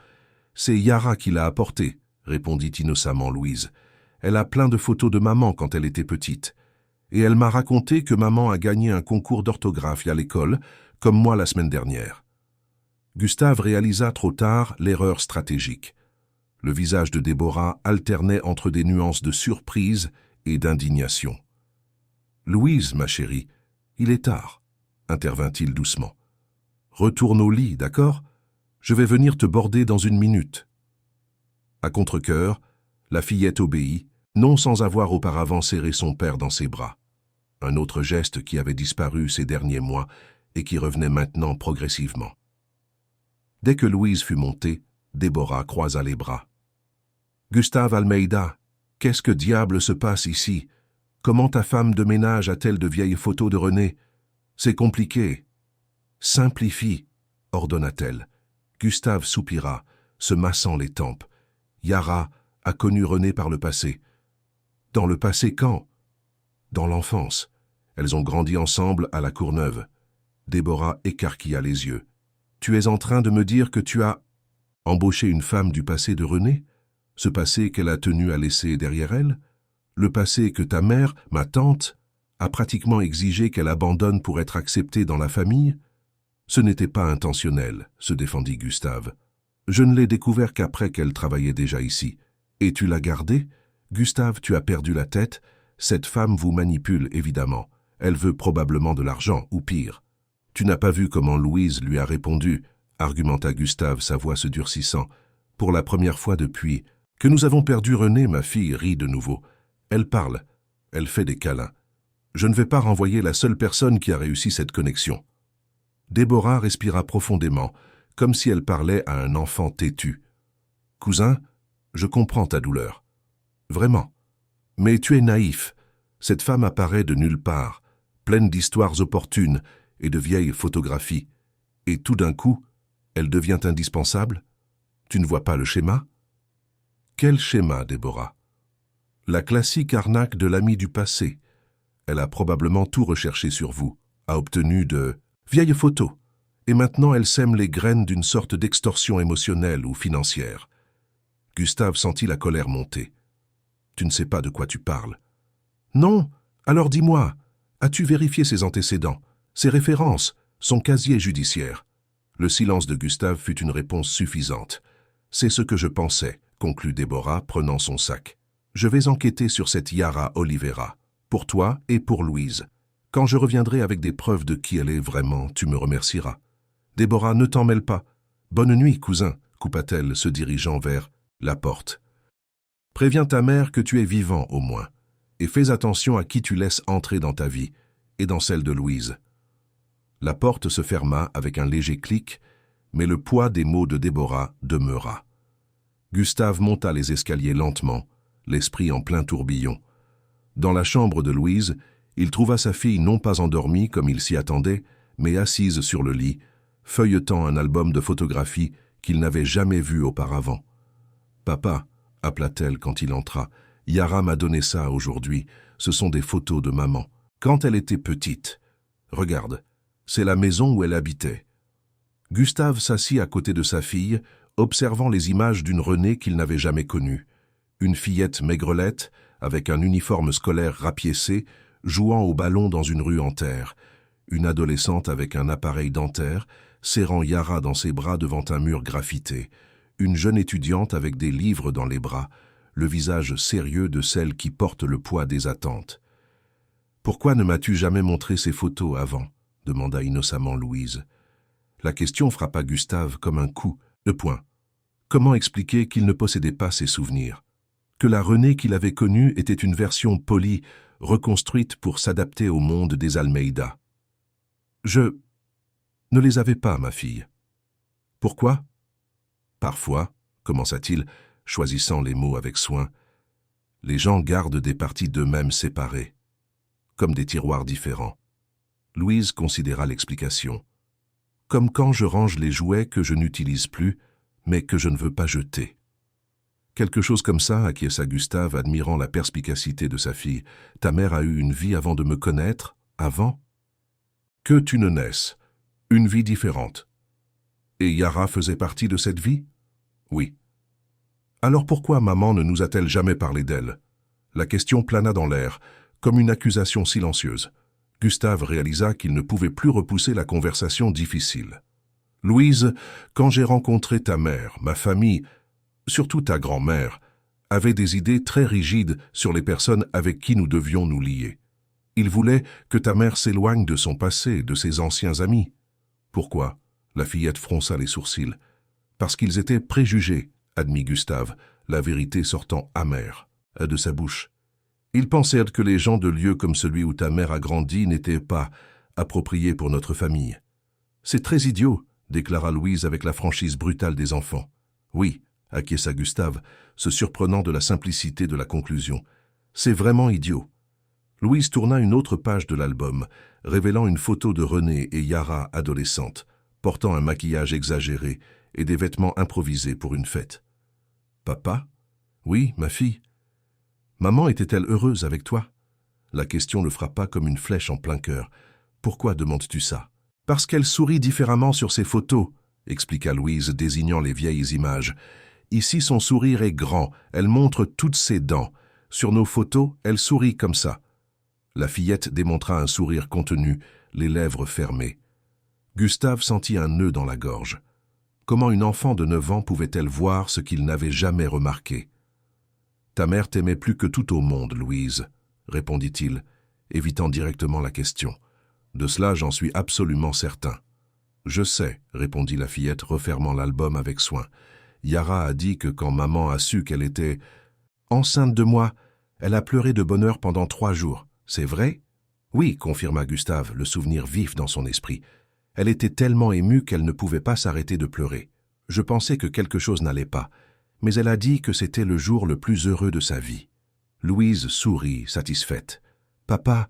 C'est Yara qui l'a apporté, répondit innocemment Louise. Elle a plein de photos de maman quand elle était petite. Et elle m'a raconté que maman a gagné un concours d'orthographe à l'école, comme moi la semaine dernière. Gustave réalisa trop tard l'erreur stratégique. Le visage de Déborah alternait entre des nuances de surprise et d'indignation. « Louise, ma chérie, il est tard, » intervint-il doucement. « Retourne au lit, d'accord? Je vais venir te border dans une minute. » À contre-cœur, la fillette obéit, non sans avoir auparavant serré son père dans ses bras. Un autre geste qui avait disparu ces derniers mois et qui revenait maintenant progressivement. Dès que Louise fut montée, Déborah croisa les bras. « Gustave Almeida, qu'est-ce que diable se passe ici? Comment ta femme de ménage a-t-elle de vieilles photos de René? C'est compliqué. »« Simplifie, » ordonna-t-elle. Gustave soupira, se massant les tempes. Yara a connu René par le passé. Dans le passé quand? Dans l'enfance. Elles ont grandi ensemble à la Courneuve. Déborah écarquilla les yeux. Tu es en train de me dire que tu as embauché une femme du passé de René? Ce passé qu'elle a tenu à laisser derrière elle? Le passé que ta mère, ma tante, a pratiquement exigé qu'elle abandonne pour être acceptée dans la famille? Ce n'était pas intentionnel, se défendit Gustave. Je ne l'ai découvert qu'après qu'elle travaillait déjà ici. Et tu l'as gardée? Gustave, tu as perdu la tête. Cette femme vous manipule, évidemment. Elle veut probablement de l'argent, ou pire. Tu n'as pas vu comment Louise lui a répondu, argumenta Gustave, sa voix se durcissant. Pour la première fois depuis que nous avons perdu René, ma fille rit de nouveau. Elle parle, elle fait des câlins. Je ne vais pas renvoyer la seule personne qui a réussi cette connexion. Déborah respira profondément, comme si elle parlait à un enfant têtu. Cousin, je comprends ta douleur. Vraiment. Mais tu es naïf. Cette femme apparaît de nulle part, pleine d'histoires opportunes et de vieilles photographies. Et tout d'un coup, elle devient indispensable? Tu ne vois pas le schéma? Quel schéma, Déborah? La classique arnaque de l'ami du passé. Elle a probablement tout recherché sur vous, a obtenu de vieilles photos, et maintenant elle sème les graines d'une sorte d'extorsion émotionnelle ou financière. Gustave sentit la colère monter. Tu ne sais pas de quoi tu parles. Non, alors dis-moi, as-tu vérifié ses antécédents, ses références, son casier judiciaire? Le silence de Gustave fut une réponse suffisante. C'est ce que je pensais, conclut Déborah, prenant son sac. Je vais enquêter sur cette Yara Oliveira, pour toi et pour Louise. Quand je reviendrai avec des preuves de qui elle est vraiment, tu me remercieras. Déborah, ne t'en mêle pas. Bonne nuit, cousin, coupa-t-elle, se dirigeant vers la porte. Préviens ta mère que tu es vivant, au moins, et fais attention à qui tu laisses entrer dans ta vie, et dans celle de Louise. La porte se ferma avec un léger clic, mais le poids des mots de Déborah demeura. Gustave monta les escaliers lentement, l'esprit en plein tourbillon. Dans la chambre de Louise, il trouva sa fille non pas endormie comme il s'y attendait, mais assise sur le lit, feuilletant un album de photographies qu'il n'avait jamais vu auparavant. « Papa », appela-t-elle quand il entra, « Yara m'a donné ça aujourd'hui, ce sont des photos de maman, quand elle était petite. Regarde, c'est la maison où elle habitait. » Gustave s'assit à côté de sa fille, observant les images d'une Renée qu'il n'avait jamais connue. Une fillette maigrelette, avec un uniforme scolaire rapiécé, jouant au ballon dans une rue en terre. Une adolescente avec un appareil dentaire, serrant Yara dans ses bras devant un mur graffité. Une jeune étudiante avec des livres dans les bras, le visage sérieux de celle qui porte le poids des attentes. « Pourquoi ne m'as-tu jamais montré ces photos avant ?» demanda innocemment Louise. La question frappa Gustave comme un coup de poing. Comment expliquer qu'il ne possédait pas ses souvenirs? Que la Renée qu'il avait connue était une version polie, reconstruite pour s'adapter au monde des Almeida. « Je ne les avais pas, ma fille. »« Pourquoi ?»« Parfois, commença-t-il, choisissant les mots avec soin, les gens gardent des parties d'eux-mêmes séparées, comme des tiroirs différents. » Louise considéra l'explication. « Comme quand je range les jouets que je n'utilise plus, mais que je ne veux pas jeter. » Quelque chose comme ça, acquiesça Gustave, admirant la perspicacité de sa fille. « Ta mère a eu une vie avant de me connaître, avant ?»« Que tu ne naisses. Une vie différente. Et Yara faisait partie de cette vie? Oui. Alors pourquoi maman ne nous a-t-elle jamais parlé d'elle? La question plana dans l'air, comme une accusation silencieuse. Gustave réalisa qu'il ne pouvait plus repousser la conversation difficile. Louise, quand j'ai rencontré ta mère, ma famille, surtout ta grand-mère, avait des idées très rigides sur les personnes avec qui nous devions nous lier. Il voulait que ta mère s'éloigne de son passé, de ses anciens amis. Pourquoi? La fillette fronça les sourcils. Parce qu'ils étaient préjugés, admit Gustave, la vérité sortant amère de sa bouche. Ils pensèrent que les gens de lieux comme celui où ta mère a grandi n'étaient pas appropriés pour notre famille. C'est très idiot, déclara Louise avec la franchise brutale des enfants. Oui, acquiesça Gustave, se surprenant de la simplicité de la conclusion. C'est vraiment idiot. Louise tourna une autre page de l'album, révélant une photo de René et Yara adolescentes, portant un maquillage exagéré et des vêtements improvisés pour une fête. Papa? Oui, ma fille. Maman était-elle heureuse avec toi? La question le frappa comme une flèche en plein cœur. Pourquoi demandes-tu ça? Parce qu'elle sourit différemment sur ses photos, expliqua Louise, désignant les vieilles images. Ici, son sourire est grand, elle montre toutes ses dents. Sur nos photos, elle sourit comme ça. La fillette démontra un sourire contenu, les lèvres fermées. Gustave sentit un nœud dans la gorge. Comment une enfant de 9 ans pouvait-elle voir ce qu'il n'avait jamais remarqué? Ta mère t'aimait plus que tout au monde, Louise, répondit-il, évitant directement la question. De cela, j'en suis absolument certain. Je sais, répondit la fillette, refermant l'album avec soin. Yara a dit que quand maman a su qu'elle était enceinte de moi, elle a pleuré de bonheur pendant 3 jours. C'est vrai? Oui, confirma Gustave, le souvenir vif dans son esprit. Elle était tellement émue qu'elle ne pouvait pas s'arrêter de pleurer. Je pensais que quelque chose n'allait pas, mais elle a dit que c'était le jour le plus heureux de sa vie. Louise sourit, satisfaite. Papa,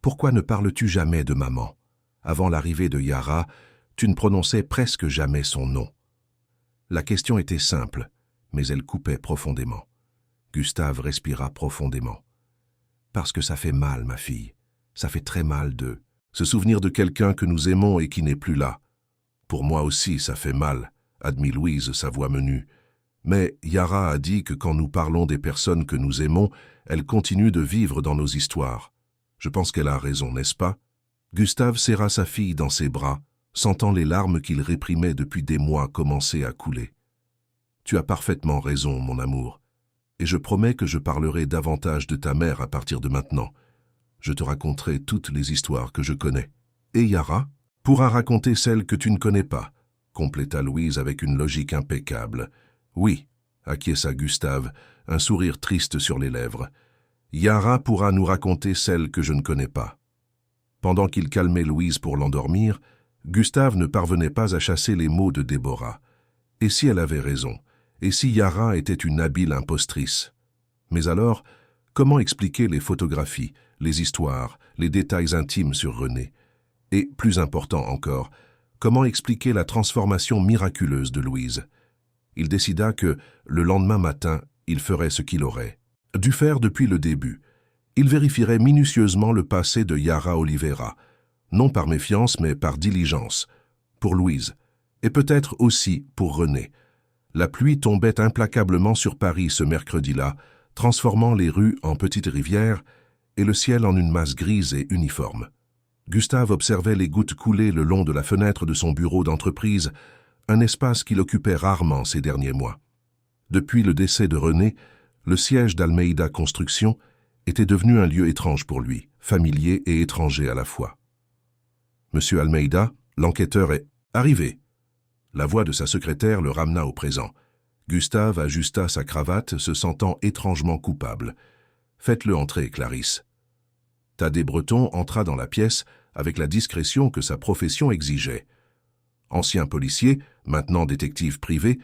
pourquoi ne parles-tu jamais de maman? Avant l'arrivée de Yara, tu ne prononçais presque jamais son nom. La question était simple, mais elle coupait profondément. Gustave respira profondément. Parce que ça fait mal, ma fille. Ça fait très mal de se souvenir de quelqu'un que nous aimons et qui n'est plus là. Pour moi aussi, ça fait mal, admit Louise, sa voix menue. Mais Yara a dit que quand nous parlons des personnes que nous aimons, elles continuent de vivre dans nos histoires. Je pense qu'elle a raison, n'est-ce pas? Gustave serra sa fille dans ses bras, sentant les larmes qu'il réprimait depuis des mois commencer à couler. Tu as parfaitement raison, mon amour, et je promets que je parlerai davantage de ta mère à partir de maintenant. Je te raconterai toutes les histoires que je connais. Et Yara pourra raconter celles que tu ne connais pas, compléta Louise avec une logique impeccable. Oui, acquiesça Gustave, un sourire triste sur les lèvres. Yara pourra nous raconter celles que je ne connais pas. Pendant qu'il calmait Louise pour l'endormir, Gustave ne parvenait pas à chasser les mots de Déborah. Et si elle avait raison? Et si Yara était une habile impostrice? Mais alors, comment expliquer les photographies, les histoires, les détails intimes sur René? Et, plus important encore, comment expliquer la transformation miraculeuse de Louise? Il décida que, le lendemain matin, il ferait ce qu'il aurait dû faire depuis le début. Il vérifierait minutieusement le passé de Yara Oliveira, non par méfiance mais par diligence, pour Louise, et peut-être aussi pour René. La pluie tombait implacablement sur Paris ce mercredi-là, transformant les rues en petites rivières et le ciel en une masse grise et uniforme. Gustave observait les gouttes couler le long de la fenêtre de son bureau d'entreprise, un espace qu'il occupait rarement ces derniers mois. Depuis le décès de René, le siège d'Almeida Construction était devenu un lieu étrange pour lui, familier et étranger à la fois. « Monsieur Almeida, l'enquêteur est arrivé. » La voix de sa secrétaire le ramena au présent. Gustave ajusta sa cravate, se sentant étrangement coupable. « Faites-le entrer, Clarisse. » Thaddée Breton entra dans la pièce avec la discrétion que sa profession exigeait. Ancien policier, maintenant détective privé,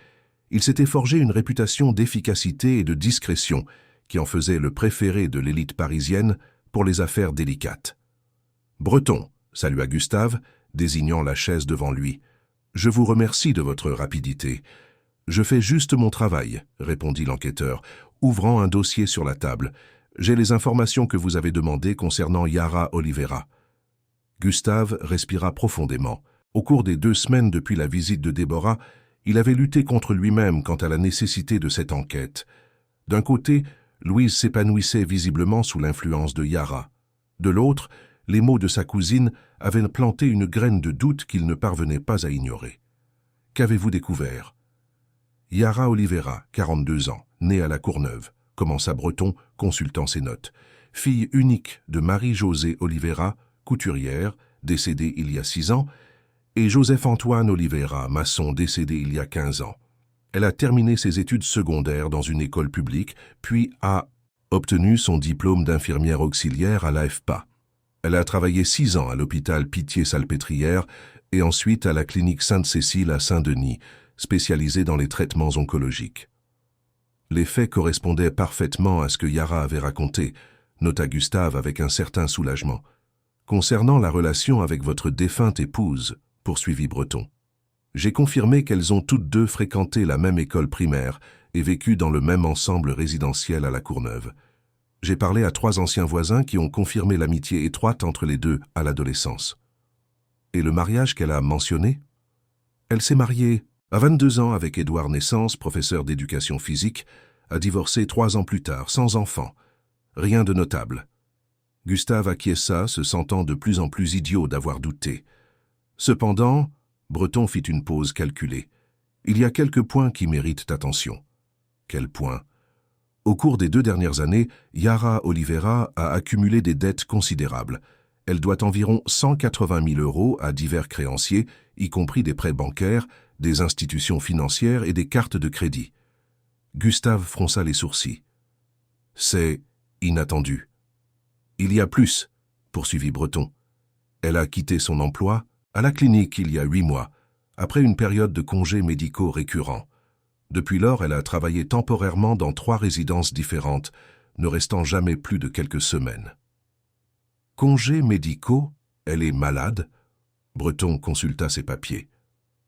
il s'était forgé une réputation d'efficacité et de discrétion qui en faisait le préféré de l'élite parisienne pour les affaires délicates. « Breton, » salua Gustave, désignant la chaise devant lui. « Je vous remercie de votre rapidité. »« Je fais juste mon travail, » répondit l'enquêteur, ouvrant un dossier sur la table. « J'ai les informations que vous avez demandées concernant Yara Oliveira. » Gustave respira profondément. Au cours des 2 semaines depuis la visite de Déborah, il avait lutté contre lui-même quant à la nécessité de cette enquête. D'un côté, Louise s'épanouissait visiblement sous l'influence de Yara. De l'autre, les mots de sa cousine avaient planté une graine de doute qu'il ne parvenait pas à ignorer. Qu'avez-vous découvert? Yara Oliveira, 42 ans, née à La Courneuve, commença Breton, consultant ses notes. Fille unique de Marie-Josée Oliveira, couturière, décédée il y a 6 ans, et Joseph-Antoine Oliveira, maçon, décédé il y a 15 ans. Elle a terminé ses études secondaires dans une école publique, puis a obtenu son diplôme d'infirmière auxiliaire à l'AFPA. Elle a travaillé 6 ans à l'hôpital Pitié-Salpêtrière et ensuite à la clinique Sainte-Cécile à Saint-Denis, spécialisée dans les traitements oncologiques. Les faits correspondaient parfaitement à ce que Yara avait raconté, nota Gustave avec un certain soulagement. Concernant la relation avec votre défunte épouse, poursuivit Breton, j'ai confirmé qu'elles ont toutes deux fréquenté la même école primaire et vécu dans le même ensemble résidentiel à La Courneuve. J'ai parlé à 3 anciens voisins qui ont confirmé l'amitié étroite entre les deux à l'adolescence. Et le mariage qu'elle a mentionné? Elle s'est mariée à 22 ans avec Édouard Naissance, professeur d'éducation physique, a divorcé 3 ans plus tard, sans enfant. Rien de notable. Gustave acquiesça, se sentant de plus en plus idiot d'avoir douté. Cependant, Breton fit une pause calculée. Il y a quelques points qui méritent attention. Quels points? Au cours des 2 dernières années, Yara Oliveira a accumulé des dettes considérables. Elle doit environ 180 000 € à divers créanciers, y compris des prêts bancaires, des institutions financières et des cartes de crédit. Gustave fronça les sourcils. C'est inattendu. Il y a plus, poursuivit Breton. Elle a quitté son emploi à la clinique il y a 8 mois, après une période de congés médicaux récurrents. Depuis lors, elle a travaillé temporairement dans 3 résidences différentes, ne restant jamais plus de quelques semaines. Congés médicaux? Elle est malade? Breton consulta ses papiers.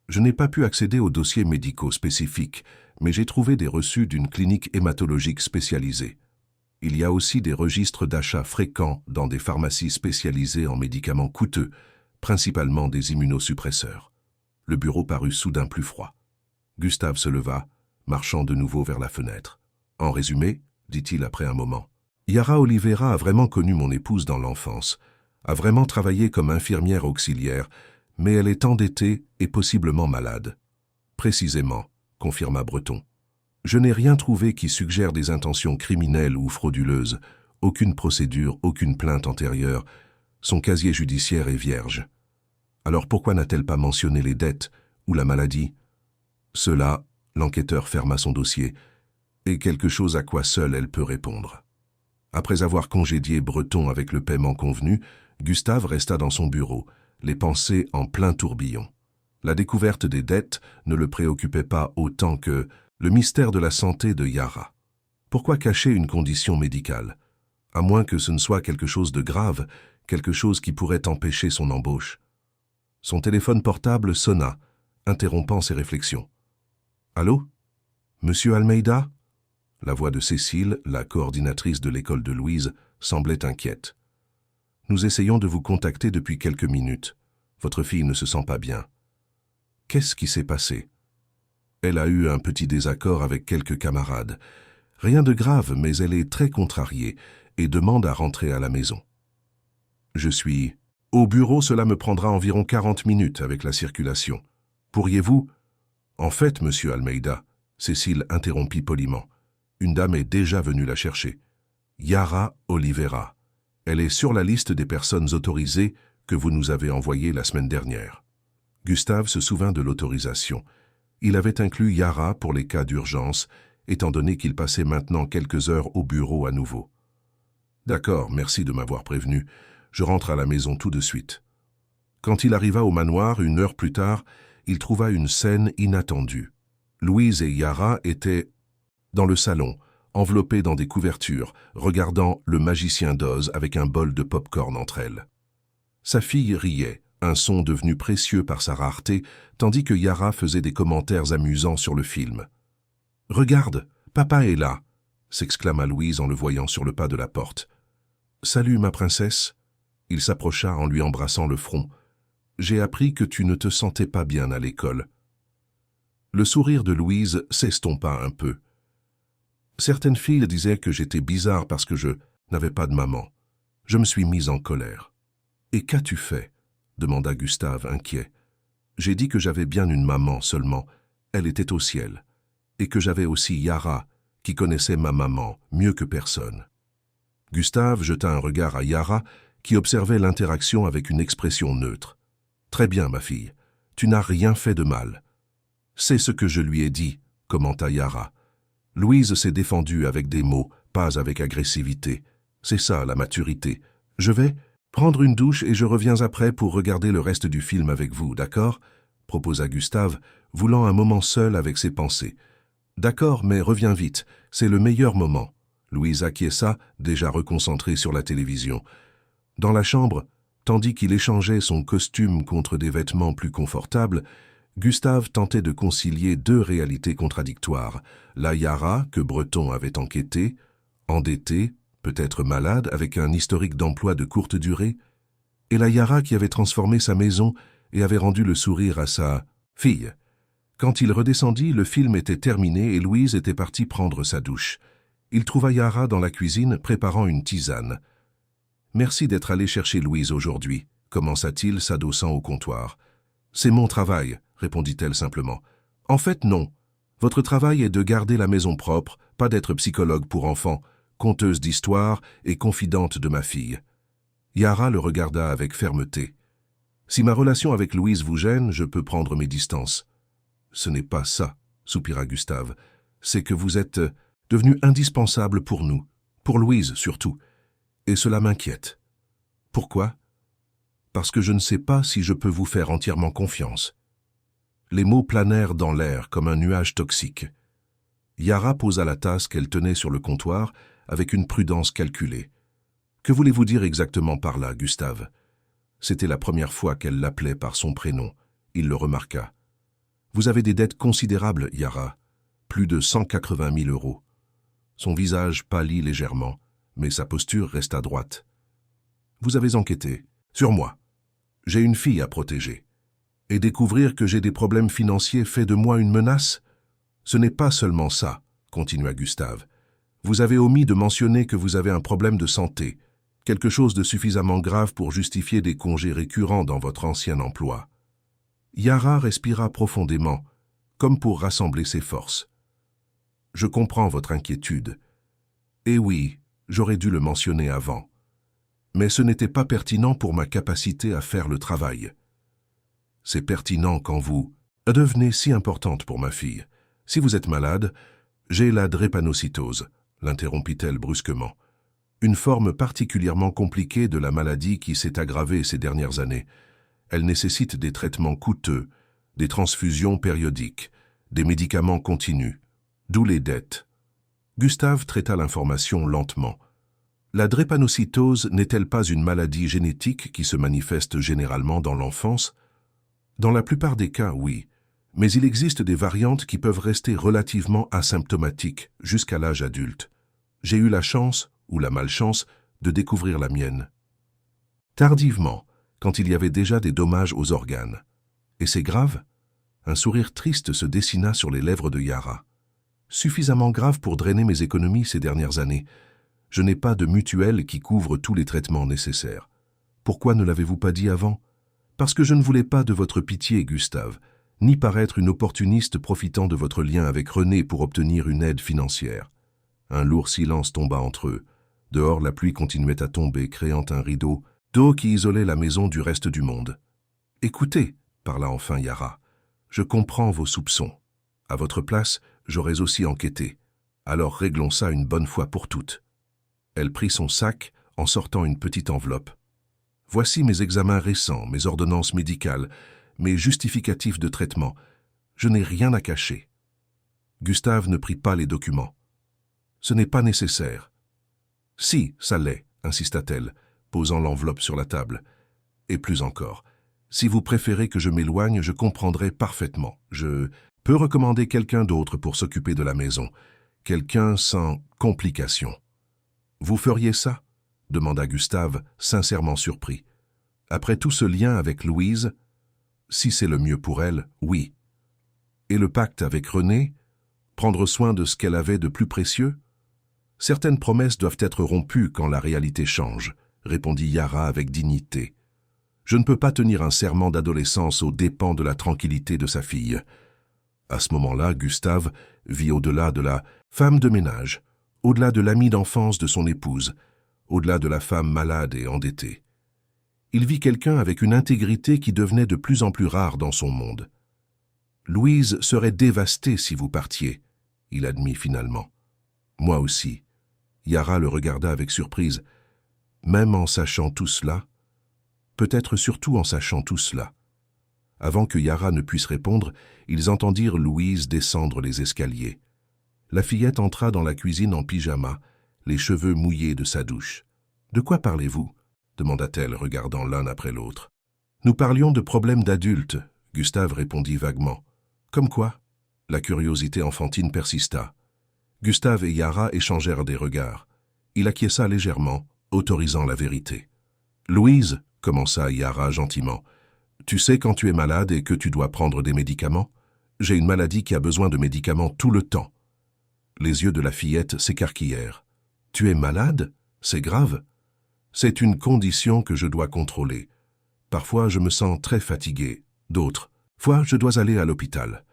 Je n'ai pas pu accéder aux dossiers médicaux spécifiques, mais j'ai trouvé des reçus d'une clinique hématologique spécialisée. Il y a aussi des registres d'achats fréquents dans des pharmacies spécialisées en médicaments coûteux, principalement des immunosuppresseurs. Le bureau parut soudain plus froid. Gustave se leva, marchant de nouveau vers la fenêtre. En résumé, dit-il après un moment, Yara Oliveira a vraiment connu mon épouse dans l'enfance, a vraiment travaillé comme infirmière auxiliaire, mais elle est endettée et possiblement malade. Précisément, confirma Breton. Je n'ai rien trouvé qui suggère des intentions criminelles ou frauduleuses, aucune procédure, aucune plainte antérieure. Son casier judiciaire est vierge. Alors pourquoi n'a-t-elle pas mentionné les dettes ou la maladie? Cela, l'enquêteur ferma son dossier, est quelque chose à quoi seule elle peut répondre. Après avoir congédié Breton avec le paiement convenu, Gustave resta dans son bureau, les pensées en plein tourbillon. La découverte des dettes ne le préoccupait pas autant que le mystère de la santé de Yara. Pourquoi cacher une condition médicale? À moins que ce ne soit quelque chose de grave, quelque chose qui pourrait empêcher son embauche. Son téléphone portable sonna, interrompant ses réflexions. « Allô? Monsieur Almeida ?» La voix de Cécile, la coordinatrice de l'école de Louise, semblait inquiète. « Nous essayons de vous contacter depuis quelques minutes. Votre fille ne se sent pas bien. » Qu'est-ce qui s'est passé? Elle a eu un petit désaccord avec quelques camarades. Rien de grave, mais elle est très contrariée et demande à rentrer à la maison. Je suis... Au bureau, cela me prendra environ 40 minutes avec la circulation. Pourriez-vous... En fait, monsieur Almeida, Cécile interrompit poliment. Une dame est déjà venue la chercher. Yara Oliveira. Elle est sur la liste des personnes autorisées que vous nous avez envoyées la semaine dernière. Gustave se souvint de l'autorisation. Il avait inclus Yara pour les cas d'urgence, étant donné qu'il passait maintenant quelques heures au bureau à nouveau. D'accord, merci de m'avoir prévenu. Je rentre à la maison tout de suite. Quand il arriva au manoir, 1 heure plus tard, il trouva une scène inattendue. Louise et Yara étaient dans le salon, enveloppées dans des couvertures, regardant Le Magicien d'Oz avec un bol de pop-corn entre elles. Sa fille riait, un son devenu précieux par sa rareté, tandis que Yara faisait des commentaires amusants sur le film. « Regarde, papa est là !» s'exclama Louise en le voyant sur le pas de la porte. « Salut, ma princesse !» Il s'approcha en lui embrassant le front. j'ai appris que tu ne te sentais pas bien à l'école. Le sourire de Louise s'estompa un peu. Certaines filles disaient que j'étais bizarre parce que je n'avais pas de maman. Je me suis mise en colère. « Et qu'as-tu fait » demanda Gustave, inquiet. J'ai dit que j'avais bien une maman seulement, elle était au ciel, et que j'avais aussi Yara, qui connaissait ma maman mieux que personne. Gustave jeta un regard à Yara, qui observait l'interaction avec une expression neutre. « Très bien, ma fille, tu n'as rien fait de mal. »« C'est ce que je lui ai dit, » commenta Yara. Louise s'est défendue avec des mots, pas avec agressivité. C'est ça, la maturité. Je vais prendre une douche et je reviens après pour regarder le reste du film avec vous, d'accord ? Proposa Gustave, voulant un moment seul avec ses pensées. D'accord, mais reviens vite, c'est le meilleur moment. Louise acquiesça, déjà reconcentrée sur la télévision. Dans la chambre, tandis qu'il échangeait son costume contre des vêtements plus confortables, Gustave tentait de concilier deux réalités contradictoires. La Yara, que Breton avait enquêtée, endettée, peut-être malade, avec un historique d'emploi de courte durée, et la Yara qui avait transformé sa maison et avait rendu le sourire à sa fille. Quand il redescendit, le film était terminé et Louise était partie prendre sa douche. Il trouva Yara dans la cuisine préparant une tisane. « Merci d'être allé chercher Louise aujourd'hui », commença-t-il s'adossant au comptoir. « C'est mon travail », répondit-elle simplement. « En fait, non. Votre travail est de garder la maison propre, pas d'être psychologue pour enfants, conteuse d'histoires et confidente de ma fille. » Yara le regarda avec fermeté. « Si ma relation avec Louise vous gêne, je peux prendre mes distances. »« Ce n'est pas ça, » soupira Gustave. « C'est que vous êtes devenu indispensable pour nous, pour Louise surtout. Et cela m'inquiète. » « Pourquoi ? » »« Parce que je ne sais pas si je peux vous faire entièrement confiance. » Les mots planèrent dans l'air comme un nuage toxique. Yara posa la tasse qu'elle tenait sur le comptoir avec une prudence calculée. « Que voulez-vous dire exactement par là, Gustave ?» C'était la première fois qu'elle l'appelait par son prénom. Il le remarqua. « Vous avez des dettes considérables, Yara. Plus de 180 000 euros. » Son visage pâlit légèrement, mais sa posture resta droite. « Vous avez enquêté. Sur moi. J'ai une fille à protéger. Et découvrir que j'ai des problèmes financiers fait de moi une menace ? Ce n'est pas seulement ça, continua Gustave. Vous avez omis de mentionner que vous avez un problème de santé, quelque chose de suffisamment grave pour justifier des congés récurrents dans votre ancien emploi. » Yara respira profondément, comme pour rassembler ses forces. « Je comprends votre inquiétude. Et oui, j'aurais dû le mentionner avant. Mais ce n'était pas pertinent pour ma capacité à faire le travail. C'est pertinent quand vous devenez si importante pour ma fille. Si vous êtes malade, j'ai la drépanocytose, l'interrompit-elle brusquement. Une forme particulièrement compliquée de la maladie qui s'est aggravée ces dernières années. Elle nécessite des traitements coûteux, des transfusions périodiques, des médicaments continus, d'où les dettes. Gustave traita l'information lentement. La drépanocytose n'est-elle pas une maladie génétique qui se manifeste généralement dans l'enfance ? Dans la plupart des cas, oui, mais il existe des variantes qui peuvent rester relativement asymptomatiques jusqu'à l'âge adulte. J'ai eu la chance, ou la malchance, de découvrir la mienne. Tardivement, quand il y avait déjà des dommages aux organes. Et c'est grave ? Un sourire triste se dessina sur les lèvres de Yara. Suffisamment grave pour drainer mes économies ces dernières années. Je n'ai pas de mutuelle qui couvre tous les traitements nécessaires. Pourquoi ne l'avez-vous pas dit avant ? Parce que je ne voulais pas de votre pitié, Gustave, ni paraître une opportuniste profitant de votre lien avec René pour obtenir une aide financière. Un lourd silence tomba entre eux. Dehors, la pluie continuait à tomber, créant un rideau d'eau qui isolait la maison du reste du monde. « Écoutez, » parla enfin Yara, « je comprends vos soupçons. À votre place, j'aurais aussi enquêté. Alors réglons ça une bonne fois pour toutes. » Elle prit son sac en sortant une petite enveloppe. « Voici mes examens récents, mes ordonnances médicales, mes justificatifs de traitement. Je n'ai rien à cacher. » Gustave ne prit pas les documents. « Ce n'est pas nécessaire. »« Si, ça l'est, » insista-t-elle, posant l'enveloppe sur la table. « Et plus encore. Si vous préférez que je m'éloigne, je comprendrai parfaitement. Je peux recommander quelqu'un d'autre pour s'occuper de la maison. Quelqu'un sans complications. » « Vous feriez ça ?» demanda Gustave, sincèrement surpris. Après tout ce lien avec Louise, Si c'est le mieux pour elle, oui. Et le pacte avec René? Prendre soin de ce qu'elle avait de plus précieux? Certaines promesses doivent être rompues quand la réalité change, répondit Yara avec dignité. Je ne peux pas tenir un serment d'adolescence aux dépens de la tranquillité de sa fille. À ce moment-là, Gustave vit au-delà de la femme de ménage, au-delà de l'ami d'enfance de son épouse, au-delà de la femme malade et endettée. Il vit quelqu'un avec une intégrité qui devenait de plus en plus rare dans son monde. Louise serait dévastée si vous partiez, il admit finalement. Moi aussi. Yara le regarda avec surprise. Même en sachant tout cela, peut-être surtout en sachant tout cela. Avant que Yara ne puisse répondre, ils entendirent Louise descendre les escaliers. La fillette entra dans la cuisine en pyjama, les cheveux mouillés de sa douche. « De quoi parlez-vous » demanda-t-elle, regardant l'un après l'autre. « Nous parlions de problèmes d'adultes », Gustave répondit vaguement. « Comme quoi ?» La curiosité enfantine persista. Gustave et Yara échangèrent des regards. Il acquiesça légèrement, autorisant la vérité. « Louise, » commença Yara gentiment, « tu sais quand tu es malade et que tu dois prendre des médicaments? J'ai une maladie qui a besoin de médicaments tout le temps. » Les yeux de la fillette s'écarquillèrent. « Tu es malade? C'est grave. C'est une condition que je dois contrôler. Parfois, je me sens très fatigué. D'autres fois, je dois aller à l'hôpital. »«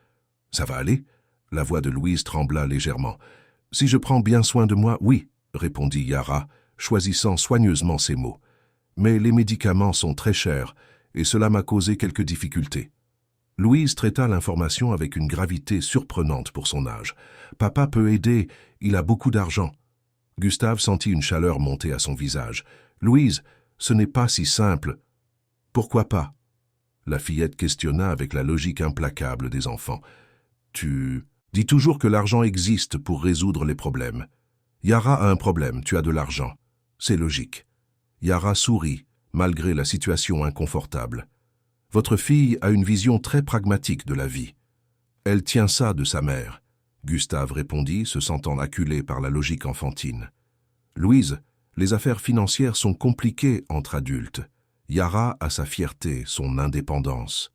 Ça va aller ?» La voix de Louise trembla légèrement. « Si je prends bien soin de moi, oui, » répondit Yara, choisissant soigneusement ses mots. « Mais les médicaments sont très chers et cela m'a causé quelques difficultés. » Louise traita l'information avec une gravité surprenante pour son âge. « Papa peut aider, il a beaucoup d'argent. » Gustave sentit une chaleur monter à son visage. « Louise, ce n'est pas si simple. »« Pourquoi pas ?» La fillette questionna avec la logique implacable des enfants. « Tu dis toujours que l'argent existe pour résoudre les problèmes. Yara a un problème, tu as de l'argent. C'est logique. » Yara sourit, malgré la situation inconfortable. « Votre fille a une vision très pragmatique de la vie. Elle tient ça de sa mère. » Gustave répondit, se sentant acculé par la logique enfantine. « Louise, les affaires financières sont compliquées entre adultes. Yara a sa fierté, son indépendance. »«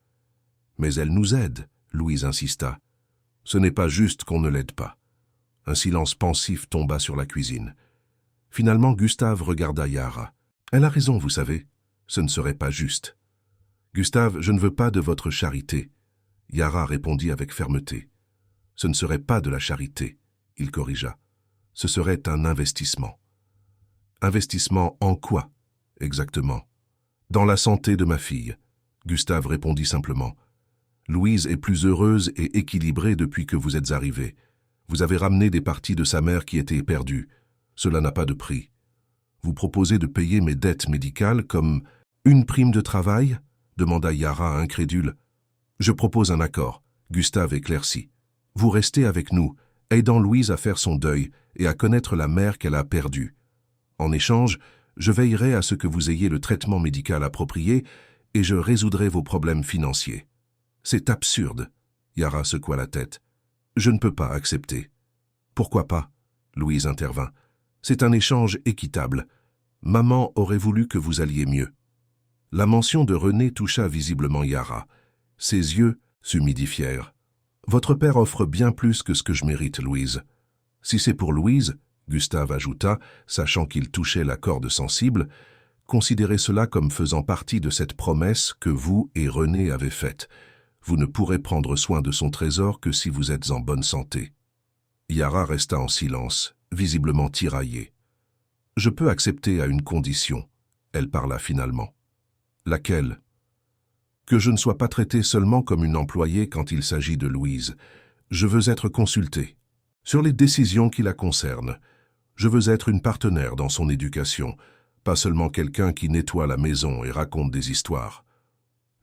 Mais elle nous aide, » Louise insista. « Ce n'est pas juste qu'on ne l'aide pas. » Un silence pensif tomba sur la cuisine. Finalement, Gustave regarda Yara. « Elle a raison, vous savez. Ce ne serait pas juste. »« Gustave, je ne veux pas de votre charité. » Yara répondit avec fermeté. « Ce ne serait pas de la charité, » il corrigea. « Ce serait un investissement. »« Investissement en quoi, exactement ?»« Dans la santé de ma fille. » Gustave répondit simplement. « Louise est plus heureuse et équilibrée depuis que vous êtes arrivée. Vous avez ramené des parties de sa mère qui étaient perdues. Cela n'a pas de prix. Vous proposez de payer mes dettes médicales comme une prime de travail ?» demanda Yara incrédule. « Je propose un accord. » Gustave éclaircit. « Vous restez avec nous, aidant Louise à faire son deuil et à connaître la mère qu'elle a perdue. En échange, je veillerai à ce que vous ayez le traitement médical approprié et je résoudrai vos problèmes financiers. » « C'est absurde. » Yara secoua la tête. « Je ne peux pas accepter. »« Pourquoi pas ?» Louise intervint. « C'est un échange équitable. Maman aurait voulu que vous alliez mieux. » La mention de René toucha visiblement Yara. Ses yeux s'humidifièrent. « Votre père offre bien plus que ce que je mérite, Louise. »« Si c'est pour Louise, » Gustave ajouta, sachant qu'il touchait la corde sensible, « considérez cela comme faisant partie de cette promesse que vous et René avez faite. Vous ne pourrez prendre soin de son trésor que si vous êtes en bonne santé. » Yara resta en silence, visiblement tiraillée. « Je peux accepter à une condition. » Elle parla finalement. « Laquelle ? » « Que je ne sois pas traité seulement comme une employée quand il s'agit de Louise. Je veux être consulté sur les décisions qui la concernent. Je veux être une partenaire dans son éducation, pas seulement quelqu'un qui nettoie la maison et raconte des histoires. »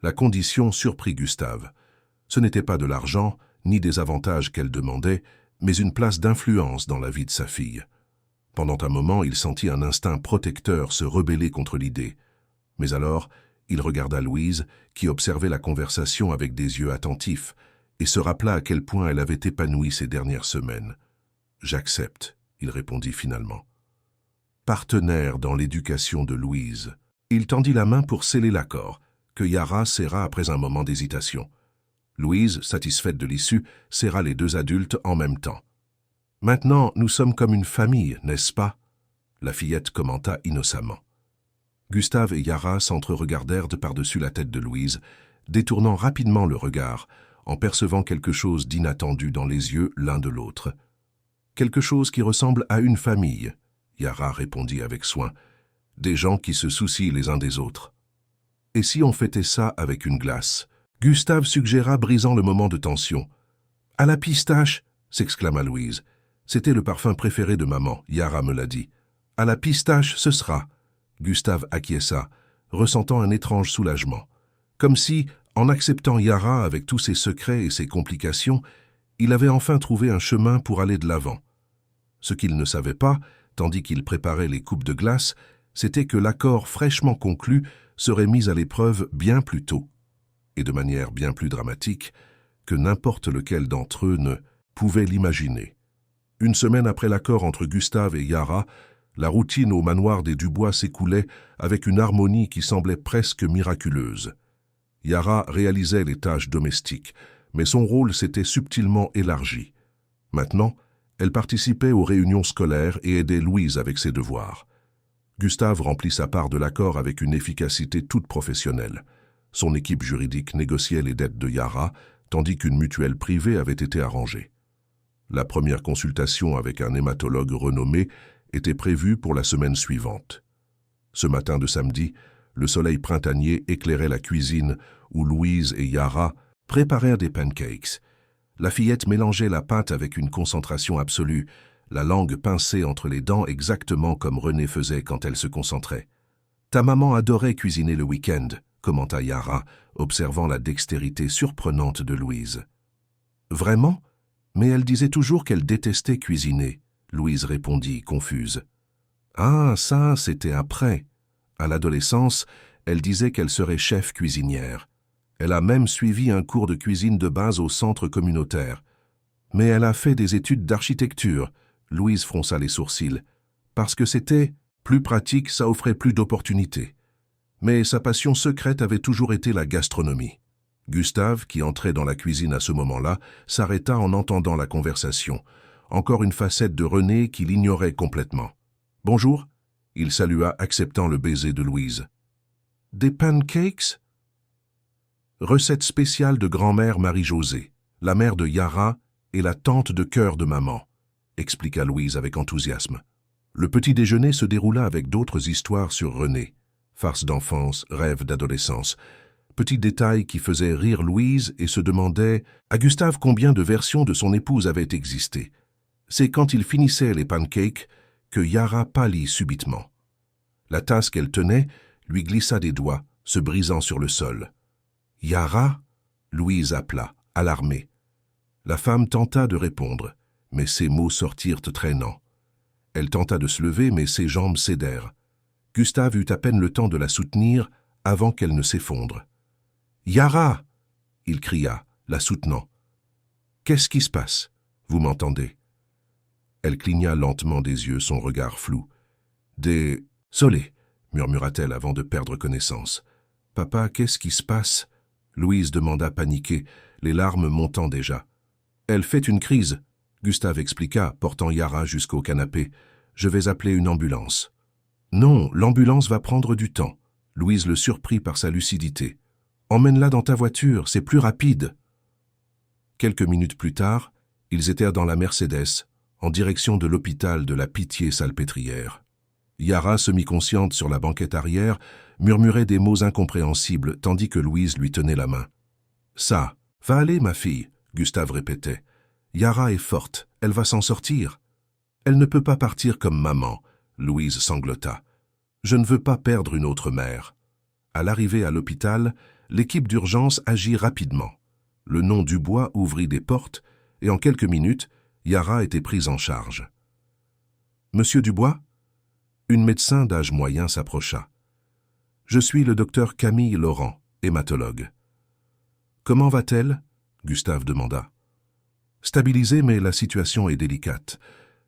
La condition surprit Gustave. Ce n'était pas de l'argent, ni des avantages qu'elle demandait, mais une place d'influence dans la vie de sa fille. Pendant un moment, il sentit un instinct protecteur se rebeller contre l'idée. Mais alors, il regarda Louise, qui observait la conversation avec des yeux attentifs, et se rappela à quel point elle avait épanoui ces dernières semaines. « J'accepte », il répondit finalement. Partenaire dans l'éducation de Louise. Il tendit la main pour sceller l'accord, que Yara serra après un moment d'hésitation. Louise, satisfaite de l'issue, serra les deux adultes en même temps. « Maintenant, nous sommes comme une famille, n'est-ce pas ?» la fillette commenta innocemment. Gustave et Yara s'entre-regardèrent de par-dessus la tête de Louise, détournant rapidement le regard, en percevant quelque chose d'inattendu dans les yeux l'un de l'autre. « Quelque chose qui ressemble à une famille, » Yara répondit avec soin, « des gens qui se soucient les uns des autres. » « Et si on fêtait ça avec une glace ?» Gustave suggéra, brisant le moment de tension. « À la pistache !» s'exclama Louise. « C'était le parfum préféré de maman, Yara me l'a dit. »« À la pistache, ce sera !» Gustave acquiesça, ressentant un étrange soulagement. Comme si, en acceptant Yara avec tous ses secrets et ses complications, il avait enfin trouvé un chemin pour aller de l'avant. Ce qu'il ne savait pas, tandis qu'il préparait les coupes de glace, c'était que l'accord fraîchement conclu serait mis à l'épreuve bien plus tôt, et de manière bien plus dramatique que n'importe lequel d'entre eux ne pouvait l'imaginer. Une semaine après l'accord entre Gustave et Yara, la routine au manoir des Dubois s'écoulait avec une harmonie qui semblait presque miraculeuse. Yara réalisait les tâches domestiques, mais son rôle s'était subtilement élargi. Maintenant, elle participait aux réunions scolaires et aidait Louise avec ses devoirs. Gustave remplit sa part de l'accord avec une efficacité toute professionnelle. Son équipe juridique négociait les dettes de Yara, tandis qu'une mutuelle privée avait été arrangée. La première consultation avec un hématologue renommé était prévue pour la semaine suivante. Ce matin de samedi, le soleil printanier éclairait la cuisine où Louise et Yara préparèrent des pancakes. La fillette mélangeait la pâte avec une concentration absolue, la langue pincée entre les dents exactement comme René faisait quand elle se concentrait. « Ta maman adorait cuisiner le week-end », commenta Yara, observant la dextérité surprenante de Louise. « Vraiment ? Mais elle disait toujours qu'elle détestait cuisiner », Louise répondit, confuse. « Ah, ça, c'était après. À l'adolescence, elle disait qu'elle serait chef cuisinière. Elle a même suivi un cours de cuisine de base au centre communautaire. Mais elle a fait des études d'architecture. » Louise fronça les sourcils. « Parce que c'était plus pratique, ça offrait plus d'opportunités. Mais sa passion secrète avait toujours été la gastronomie. » Gustave, qui entrait dans la cuisine à ce moment-là, s'arrêta en entendant la conversation. Encore une facette de René qu'il ignorait complètement. « Bonjour !» Il salua, acceptant le baiser de Louise. « Des pancakes ?» Recette spéciale de grand-mère Marie-Josée, la mère de Yara et la tante de cœur de maman, expliqua Louise avec enthousiasme. Le petit déjeuner se déroula avec d'autres histoires sur René. Farces d'enfance, rêves d'adolescence. Petits détails qui faisaient rire Louise et se demandait à Gustave combien de versions de son épouse avaient existé. C'est quand il finissait les pancakes que Yara pâlit subitement. La tasse qu'elle tenait lui glissa des doigts, se brisant sur le sol. « Yara ?» Louise appela, alarmée. La femme tenta de répondre, mais ses mots sortirent traînants. Elle tenta de se lever, mais ses jambes cédèrent. Gustave eut à peine le temps de la soutenir avant qu'elle ne s'effondre. « Yara !» il cria, la soutenant. « Qu'est-ce qui se passe? Vous m'entendez ?» Elle cligna lentement des yeux, son regard flou. « Désolé !» murmura-t-elle avant de perdre connaissance. « Papa, qu'est-ce qui se passe ?» Louise demanda paniquée, les larmes montant déjà. « Elle fait une crise !» Gustave expliqua, portant Yara jusqu'au canapé. « Je vais appeler une ambulance. » « Non, l'ambulance va prendre du temps. » Louise le surprit par sa lucidité. « Emmène-la dans ta voiture, c'est plus rapide. » Quelques minutes plus tard, ils étaient dans la Mercedes, en direction de l'hôpital de la Pitié-Salpêtrière. Yara, semi-consciente sur la banquette arrière, murmurait des mots incompréhensibles tandis que Louise lui tenait la main. « Ça, va aller, ma fille !» Gustave répétait. « Yara est forte, elle va s'en sortir. »« Elle ne peut pas partir comme maman. » Louise sanglota. « Je ne veux pas perdre une autre mère. » À l'arrivée à l'hôpital, l'équipe d'urgence agit rapidement. Le nom Dubois ouvrit des portes et en quelques minutes, Yara était prise en charge. « Monsieur Dubois ?» Une médecin d'âge moyen s'approcha. « Je suis le docteur Camille Laurent, hématologue. »« Comment va-t-elle » Gustave demanda. « Stabilisée, mais la situation est délicate.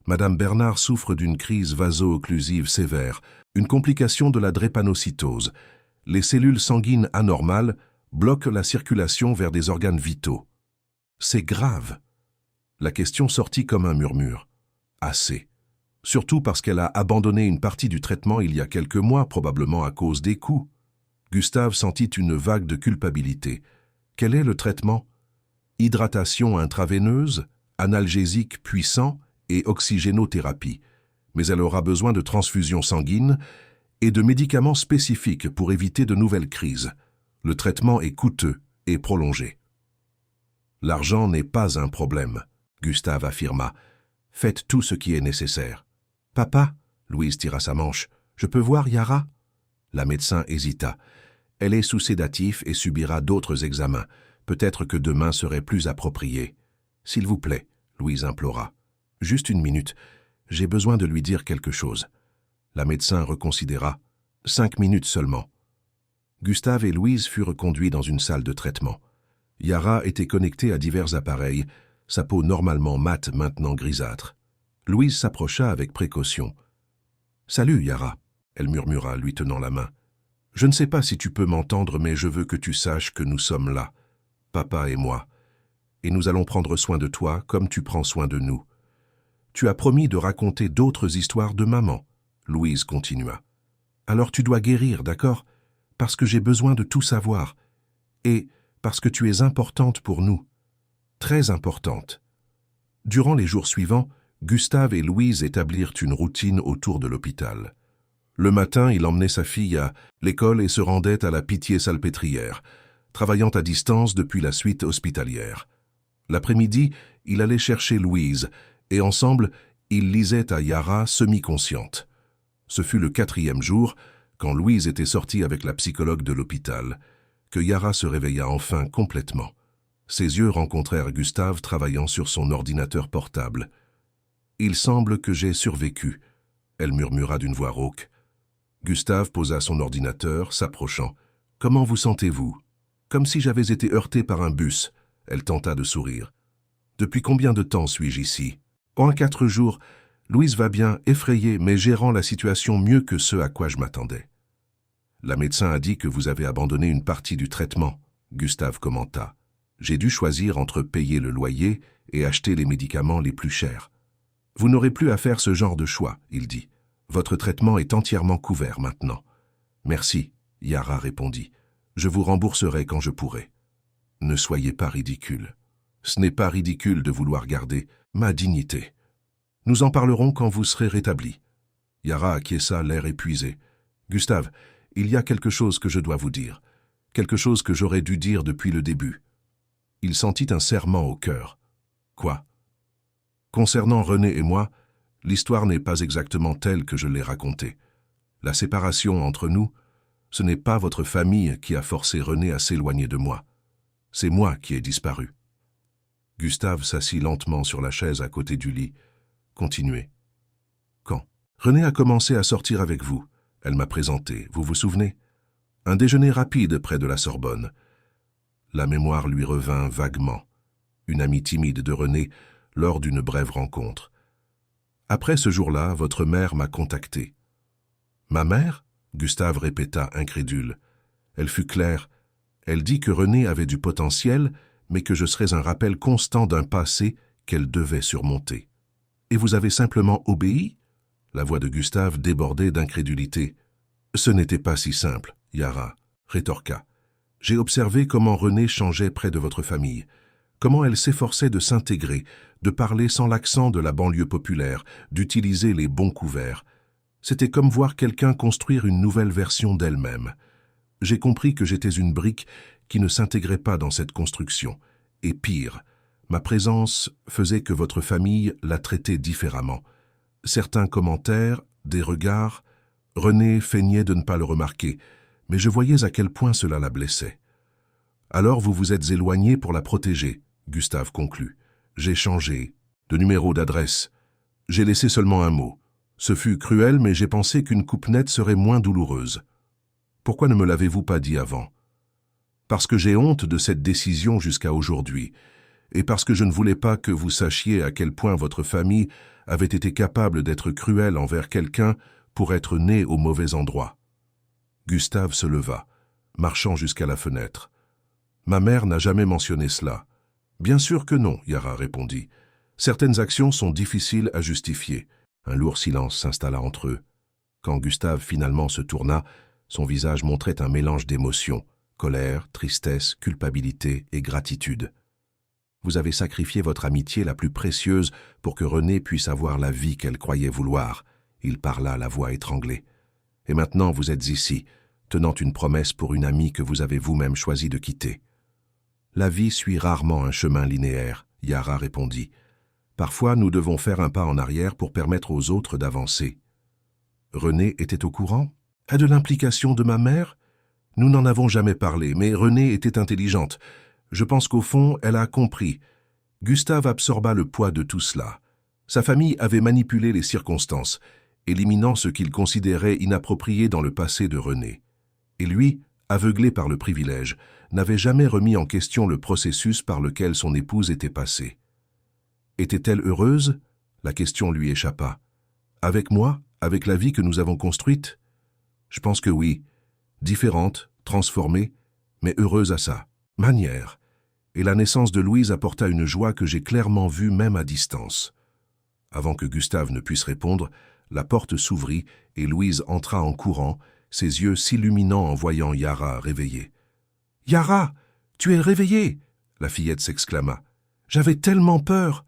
Madame Bernard souffre d'une crise vaso-occlusive sévère, une complication de la drépanocytose. Les cellules sanguines anormales bloquent la circulation vers des organes vitaux. C'est grave. La question sortit comme un murmure. Assez. Surtout parce qu'elle a abandonné une partie du traitement il y a quelques mois, probablement à cause des coups. Gustave sentit une vague de culpabilité. Quel est le traitement? Hydratation intraveineuse, analgésique puissant et oxygénothérapie. Mais elle aura besoin de transfusions sanguines et de médicaments spécifiques pour éviter de nouvelles crises. Le traitement est coûteux et prolongé. L'argent n'est pas un problème, Gustave affirma. Faites tout ce qui est nécessaire. Papa, Louise tira sa manche, je peux voir Yara? La médecin hésita. Elle est sous sédatif et subira d'autres examens. Peut-être que demain serait plus approprié. S'il vous plaît, Louise implora. Juste une minute, j'ai besoin de lui dire quelque chose. La médecin reconsidéra. 5 minutes seulement. Gustave et Louise furent conduits dans une salle de traitement. Yara était connectée à divers appareils, sa peau normalement mate maintenant grisâtre. Louise s'approcha avec précaution. « Salut, Yara !» elle murmura, lui tenant la main. « Je ne sais pas si tu peux m'entendre, mais je veux que tu saches que nous sommes là, papa et moi, et nous allons prendre soin de toi comme tu prends soin de nous. Tu as promis de raconter d'autres histoires de maman. » Louise continua. « Alors tu dois guérir, d'accord? Parce que j'ai besoin de tout savoir, et parce que tu es importante pour nous. Très importante. » Durant les jours suivants, Gustave et Louise établirent une routine autour de l'hôpital. Le matin, il emmenait sa fille à l'école et se rendait à la Pitié-Salpêtrière, travaillant à distance depuis la suite hospitalière. L'après-midi, il allait chercher Louise, et ensemble, ils lisaient à Yara semi-consciente. Ce fut le 4e jour, quand Louise était sortie avec la psychologue de l'hôpital, que Yara se réveilla enfin complètement. Ses yeux rencontrèrent Gustave travaillant sur son ordinateur portable. « Il semble que j'ai survécu », elle murmura d'une voix rauque. Gustave posa son ordinateur, s'approchant. « Comment vous sentez-vous » ? Comme si j'avais été heurté par un bus, elle tenta de sourire. « Depuis combien de temps suis-je ici » ? « En 4 jours. Louise va bien, effrayée, mais gérant la situation mieux que ce à quoi je m'attendais. » « La médecin a dit que vous avez abandonné une partie du traitement, » Gustave commenta. « J'ai dû choisir entre payer le loyer et acheter les médicaments les plus chers. »« Vous n'aurez plus à faire ce genre de choix, » il dit. « Votre traitement est entièrement couvert maintenant. »« Merci, » Yara répondit. « Je vous rembourserai quand je pourrai. »« Ne soyez pas ridicule. Ce n'est pas ridicule de vouloir garder ma dignité. Nous en parlerons quand vous serez rétabli. » Yara acquiesça, l'air épuisé. « Gustave, il y a quelque chose que je dois vous dire. Quelque chose que j'aurais dû dire depuis le début. » Il sentit un serrement au cœur. « Quoi ?» Concernant René et moi, l'histoire n'est pas exactement telle que je l'ai racontée. La séparation entre nous, ce n'est pas votre famille qui a forcé René à s'éloigner de moi. C'est moi qui ai disparu. Gustave s'assit lentement sur la chaise à côté du lit. Continuez. Quand René a commencé à sortir avec vous, elle m'a présenté, vous vous souvenez? Un déjeuner rapide près de la Sorbonne. La mémoire lui revint vaguement. Une amie timide de René lors d'une brève rencontre. Après ce jour-là, votre mère m'a contacté. Ma mère? Gustave répéta incrédule. Elle fut claire. Elle dit que René avait du potentiel, mais que je serais un rappel constant d'un passé qu'elle devait surmonter. Et vous avez simplement obéi? La voix de Gustave débordait d'incrédulité. Ce n'était pas si simple, Yara rétorqua. J'ai observé comment René changeait près de votre famille, comment elle s'efforçait de s'intégrer, de parler sans l'accent de la banlieue populaire, d'utiliser les bons couverts. C'était comme voir quelqu'un construire une nouvelle version d'elle-même. J'ai compris que j'étais une brique qui ne s'intégrait pas dans cette construction. Et pire, ma présence faisait que votre famille la traitait différemment. Certains commentaires, des regards, René feignait de ne pas le remarquer, mais je voyais à quel point cela la blessait. Alors vous vous êtes éloigné pour la protéger, Gustave conclut. J'ai changé, de numéro d'adresse. J'ai laissé seulement un mot. Ce fut cruel, mais j'ai pensé qu'une coupe nette serait moins douloureuse. Pourquoi ne me l'avez-vous pas dit avant? Parce que j'ai honte de cette décision jusqu'à aujourd'hui, et parce que je ne voulais pas que vous sachiez à quel point votre famille avait été capable d'être cruelle envers quelqu'un pour être né au mauvais endroit. Gustave se leva. marchant jusqu'à la fenêtre. « Ma mère n'a jamais mentionné cela. »« Bien sûr que non, » Yara répondit. « Certaines actions sont difficiles à justifier. » Un lourd silence s'installa entre eux. Quand Gustave finalement se tourna, son visage montrait un mélange d'émotions, colère, tristesse, culpabilité et gratitude. « Vous avez sacrifié votre amitié la plus précieuse pour que Renée puisse avoir la vie qu'elle croyait vouloir. » Il parla, la voix étranglée. « Et maintenant vous êtes ici, tenant une promesse pour une amie que vous avez vous-même choisi de quitter. » « La vie suit rarement un chemin linéaire, » Yara répondit. « Parfois, nous devons faire un pas en arrière pour permettre aux autres d'avancer. » Renée était au courant? À de l'implication de ma mère? Nous n'en avons jamais parlé, mais Renée était intelligente. Je pense qu'au fond, elle a compris. Gustave absorba le poids de tout cela. Sa famille avait manipulé les circonstances, éliminant ce qu'il considérait inapproprié dans le passé de Renée. Et lui, aveuglé par le privilège, n'avait jamais remis en question le processus par lequel son épouse était passée. Était-elle heureuse? La question lui échappa. Avec moi? Avec la vie que nous avons construite? Je pense que oui. Différente, transformée, mais heureuse à sa manière. Et la naissance de Louise apporta une joie que j'ai clairement vue même à distance. Avant que Gustave ne puisse répondre, la porte s'ouvrit et Louise entra en courant, ses yeux s'illuminant en voyant Yara réveillée. « Yara, tu es réveillée !» la fillette s'exclama. « J'avais tellement peur !»«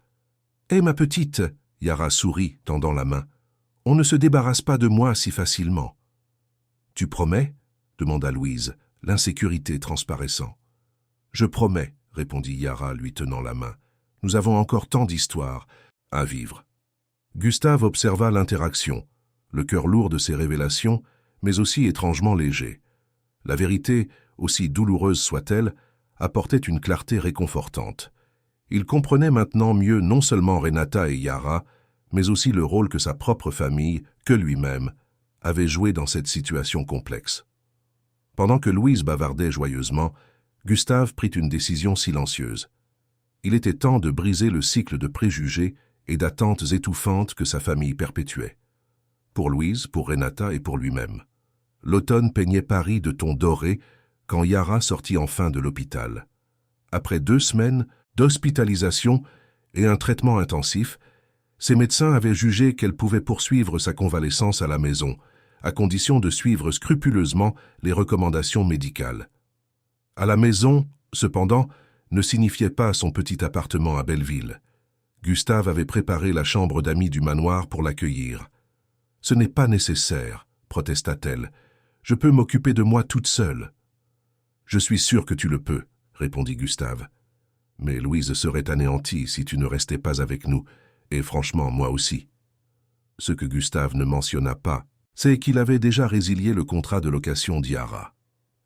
Hé, ma petite !» Yara sourit, tendant la main. « On ne se débarrasse pas de moi si facilement. »« Tu promets ?» demanda Louise, l'insécurité transparaissant. « Je promets, » répondit Yara, lui tenant la main. « Nous avons encore tant d'histoires à vivre. » Gustave observa l'interaction, le cœur lourd de ces révélations, mais aussi étrangement léger. La vérité, aussi douloureuse soit-elle, apportait une clarté réconfortante. Il comprenait maintenant mieux non seulement Renata et Yara, mais aussi le rôle que sa propre famille, que lui-même, avait joué dans cette situation complexe. Pendant que Louise bavardait joyeusement, Gustave prit une décision silencieuse. Il était temps de briser le cycle de préjugés et d'attentes étouffantes que sa famille perpétuait. Pour Louise, pour Renata et pour lui-même. L'automne peignait Paris de tons dorés quand Yara sortit enfin de l'hôpital. Après 2 semaines d'hospitalisation et un traitement intensif, ses médecins avaient jugé qu'elle pouvait poursuivre sa convalescence à la maison, à condition de suivre scrupuleusement les recommandations médicales. À la maison, cependant, ne signifiait pas son petit appartement à Belleville. Gustave avait préparé la chambre d'amis du manoir pour l'accueillir. « Ce n'est pas nécessaire, » protesta-t-elle. « Je peux m'occuper de moi toute seule. »« Je suis sûr que tu le peux, » répondit Gustave. « Mais Louise serait anéantie si tu ne restais pas avec nous, et franchement, moi aussi. » Ce que Gustave ne mentionna pas, c'est qu'il avait déjà résilié le contrat de location d'Yara.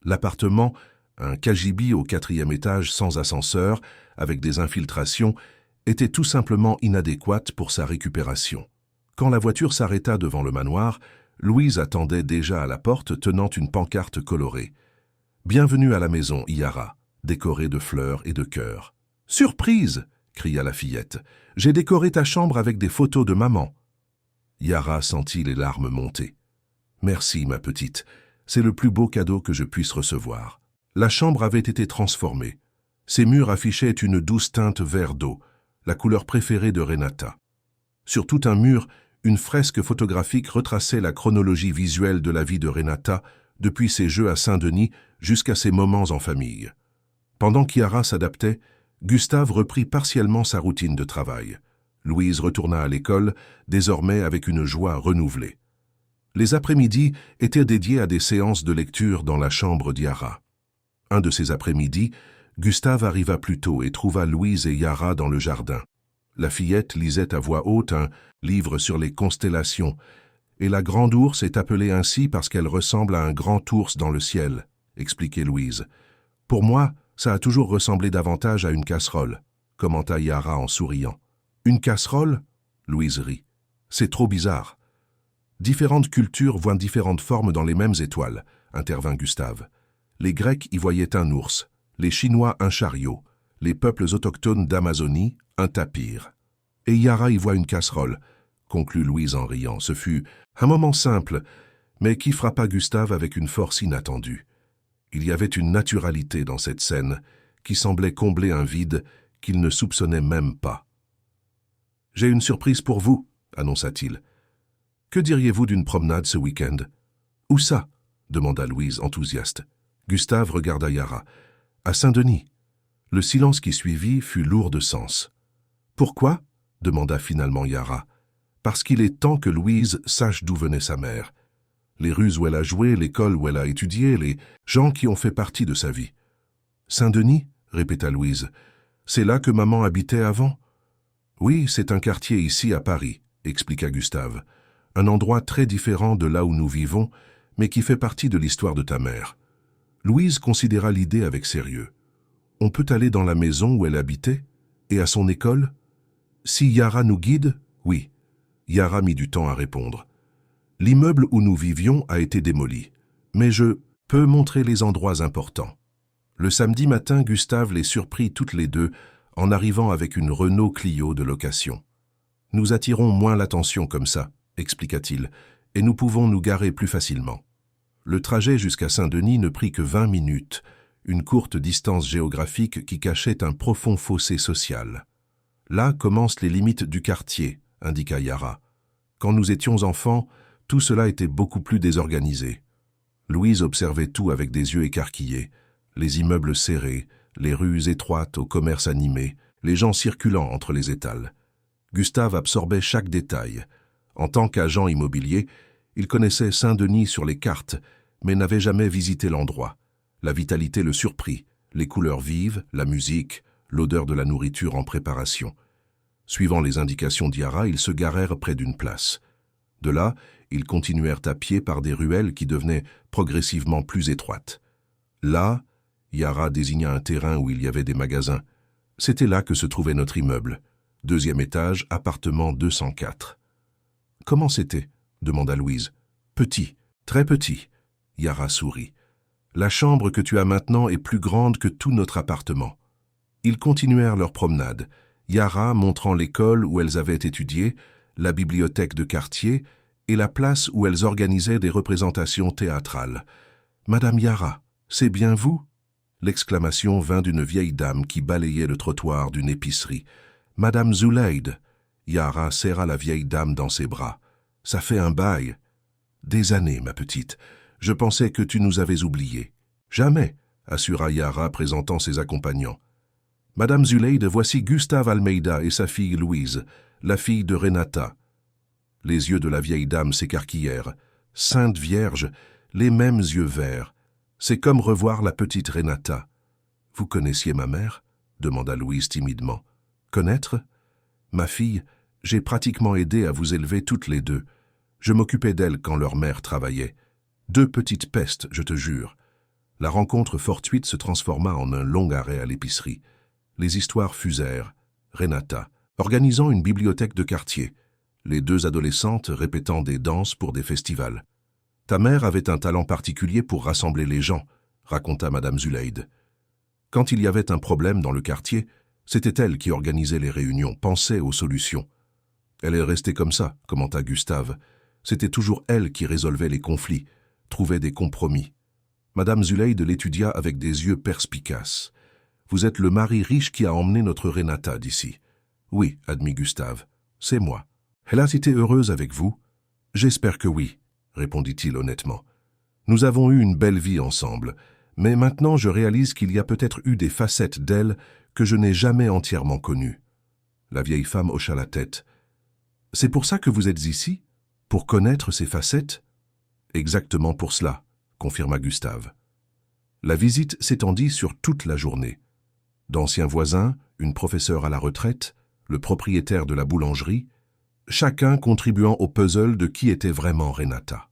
L'appartement, un cagibi au 4e étage sans ascenseur, avec des infiltrations, était tout simplement inadéquate pour sa récupération. Quand la voiture s'arrêta devant le manoir, Louise attendait déjà à la porte tenant une pancarte colorée. « Bienvenue à la maison, Yara », décorée de fleurs et de cœurs. « Surprise !» cria la fillette. « J'ai décoré ta chambre avec des photos de maman. » Yara sentit les larmes monter. « Merci, ma petite. C'est le plus beau cadeau que je puisse recevoir. » La chambre avait été transformée. Ses murs affichaient une douce teinte vert d'eau, la couleur préférée de Renata. Sur tout un mur, une fresque photographique retraçait la chronologie visuelle de la vie de Renata depuis ses jeux à Saint-Denis jusqu'à ses moments en famille. Pendant qu'Yara s'adaptait, Gustave reprit partiellement sa routine de travail. Louise retourna à l'école, désormais avec une joie renouvelée. Les après-midi étaient dédiés à des séances de lecture dans la chambre d'Yara. Un de ces après-midi, Gustave arriva plus tôt et trouva Louise et Yara dans le jardin. La fillette lisait à voix haute un livre sur les constellations, et la grande ours est appelée ainsi parce qu'elle ressemble à un grand ours dans le ciel, expliquait Louise. Pour moi, ça a toujours ressemblé davantage à une casserole, commenta Yara en souriant. Une casserole? Louise rit. C'est trop bizarre. Différentes cultures voient différentes formes dans les mêmes étoiles, intervint Gustave. Les Grecs y voyaient un ours, les Chinois un chariot, les peuples autochtones d'Amazonie un tapir. Et Yara y voit une casserole, conclut Louise en riant. Ce fut un moment simple, mais qui frappa Gustave avec une force inattendue. Il y avait une naturalité dans cette scène qui semblait combler un vide qu'il ne soupçonnait même pas. « J'ai une surprise pour vous, » annonça-t-il. « Que diriez-vous d'une promenade ce week-end ?»« Où ça ?» demanda Louise, enthousiaste. Gustave regarda Yara. « À Saint-Denis. » Le silence qui suivit fut lourd de sens. « Pourquoi ?» demanda finalement Yara. « Parce qu'il est temps que Louise sache d'où venait sa mère. Les ruses où elle a joué, l'école où elle a étudié, les gens qui ont fait partie de sa vie. »« Saint-Denis » répéta Louise. « C'est là que maman habitait avant ?»« Oui, c'est un quartier ici à Paris, » expliqua Gustave. « Un endroit très différent de là où nous vivons, mais qui fait partie de l'histoire de ta mère. » Louise considéra l'idée avec sérieux. « On peut aller dans la maison où elle habitait? Et à son école? Si Yara nous guide, oui. » Yara mit du temps à répondre. « L'immeuble où nous vivions a été démoli, mais je peux montrer les endroits importants. » Le samedi matin, Gustave les surprit toutes les deux en arrivant avec une Renault Clio de location. « Nous attirons moins l'attention comme ça, » expliqua-t-il, « et nous pouvons nous garer plus facilement. » Le trajet jusqu'à Saint-Denis ne prit que 20 minutes, une courte distance géographique qui cachait un profond fossé social. « Là commencent les limites du quartier, » indiqua Yara. « Quand nous étions enfants, tout cela était beaucoup plus désorganisé. » Louise observait tout avec des yeux écarquillés, les immeubles serrés, les rues étroites au commerce animé, les gens circulant entre les étals. Gustave absorbait chaque détail. En tant qu'agent immobilier, il connaissait Saint-Denis sur les cartes, mais n'avait jamais visité l'endroit. La vitalité le surprit, les couleurs vives, la musique, l'odeur de la nourriture en préparation. Suivant les indications d'Yara, ils se garèrent près d'une place. De là, ils continuèrent à pied par des ruelles qui devenaient progressivement plus étroites. Là, Yara désigna un terrain où il y avait des magasins. C'était là que se trouvait notre immeuble. 2e étage, appartement 204. « Comment c'était ?» demanda Louise. « Petit, très petit. » Yara sourit. « La chambre que tu as maintenant est plus grande que tout notre appartement. » Ils continuèrent leur promenade, Yara montrant l'école où elles avaient étudié, la bibliothèque de quartier et la place où elles organisaient des représentations théâtrales. « Madame Yara, c'est bien vous ?» L'exclamation vint d'une vieille dame qui balayait le trottoir d'une épicerie. « Madame Zuleide !» Yara serra la vieille dame dans ses bras. « Ça fait un bail. »« Des années, ma petite. Je pensais que tu nous avais oubliés. »« Jamais !» assura Yara, présentant ses accompagnants. « Madame Zuleide, voici Gustave Almeida et sa fille Louise, la fille de Renata. » Les yeux de la vieille dame s'écarquillèrent. Sainte Vierge, les mêmes yeux verts. C'est comme revoir la petite Renata. « Vous connaissiez ma mère ?» demanda Louise timidement. « Connaître ? Ma fille, j'ai pratiquement aidé à vous élever toutes les deux. Je m'occupais d'elles quand leur mère travaillait. 2 petites pestes, je te jure. » La rencontre fortuite se transforma en un long arrêt à l'épicerie. Les histoires fusèrent. Renata, organisant une bibliothèque de quartier. Les 2 adolescentes répétant des danses pour des festivals. « Ta mère avait un talent particulier pour rassembler les gens », raconta Madame Zuleide. Quand il y avait un problème dans le quartier, c'était elle qui organisait les réunions, pensait aux solutions. « Elle est restée comme ça », commenta Gustave. « C'était toujours elle qui résolvait les conflits, trouvait des compromis. » Madame Zuleide l'étudia avec des yeux perspicaces. « Vous êtes le mari riche qui a emmené notre Renata d'ici. »« Oui, » admit Gustave, « c'est moi. »« Elle a été heureuse avec vous ?»« J'espère que oui, » répondit-il honnêtement. « Nous avons eu une belle vie ensemble, mais maintenant je réalise qu'il y a peut-être eu des facettes d'elle que je n'ai jamais entièrement connues. » La vieille femme hocha la tête. « C'est pour ça que vous êtes ici? Pour connaître ces facettes ?»« Exactement pour cela, » confirma Gustave. La visite s'étendit sur toute la journée. D'anciens voisins, une professeure à la retraite, le propriétaire de la boulangerie, chacun contribuant au puzzle de qui était vraiment Renata.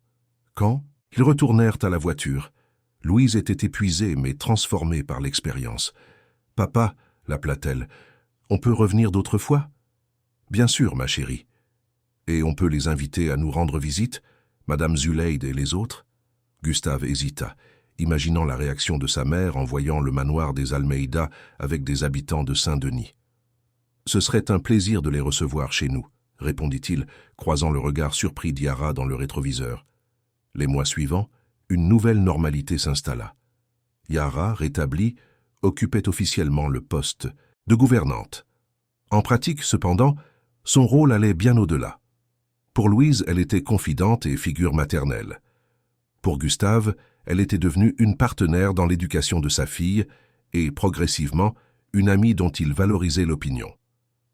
Quand ils retournèrent à la voiture, Louise était épuisée mais transformée par l'expérience. « Papa, » l'appela-t-elle, « on peut revenir d'autres fois ?»« Bien sûr, ma chérie. »« Et on peut les inviter à nous rendre visite, Madame Zuleide et les autres ?» Gustave hésita, imaginant la réaction de sa mère en voyant le manoir des Almeida avec des habitants de Saint-Denis. « Ce serait un plaisir de les recevoir chez nous, » répondit-il, croisant le regard surpris d'Yara dans le rétroviseur. Les mois suivants, une nouvelle normalité s'installa. Yara, rétablie, occupait officiellement le poste de gouvernante. En pratique, cependant, son rôle allait bien au-delà. Pour Louise, elle était confidente et figure maternelle. Pour Gustave, elle était devenue une partenaire dans l'éducation de sa fille et, progressivement, une amie dont il valorisait l'opinion.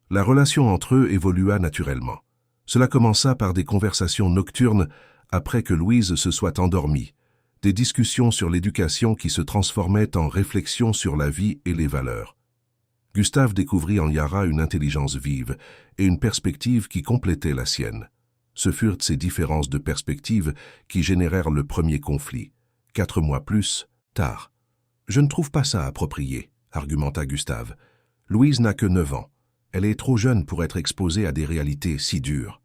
La relation entre eux évolua naturellement. Cela commença par des conversations nocturnes après que Louise se soit endormie, des discussions sur l'éducation qui se transformaient en réflexions sur la vie et les valeurs. Gustave découvrit en Yara une intelligence vive et une perspective qui complétait la sienne. Ce furent ces différences de perspective qui générèrent le premier conflit. 4 mois plus tard. « Je ne trouve pas ça approprié », argumenta Gustave. « Louise n'a que 9 ans. Elle est trop jeune pour être exposée à des réalités si dures. »«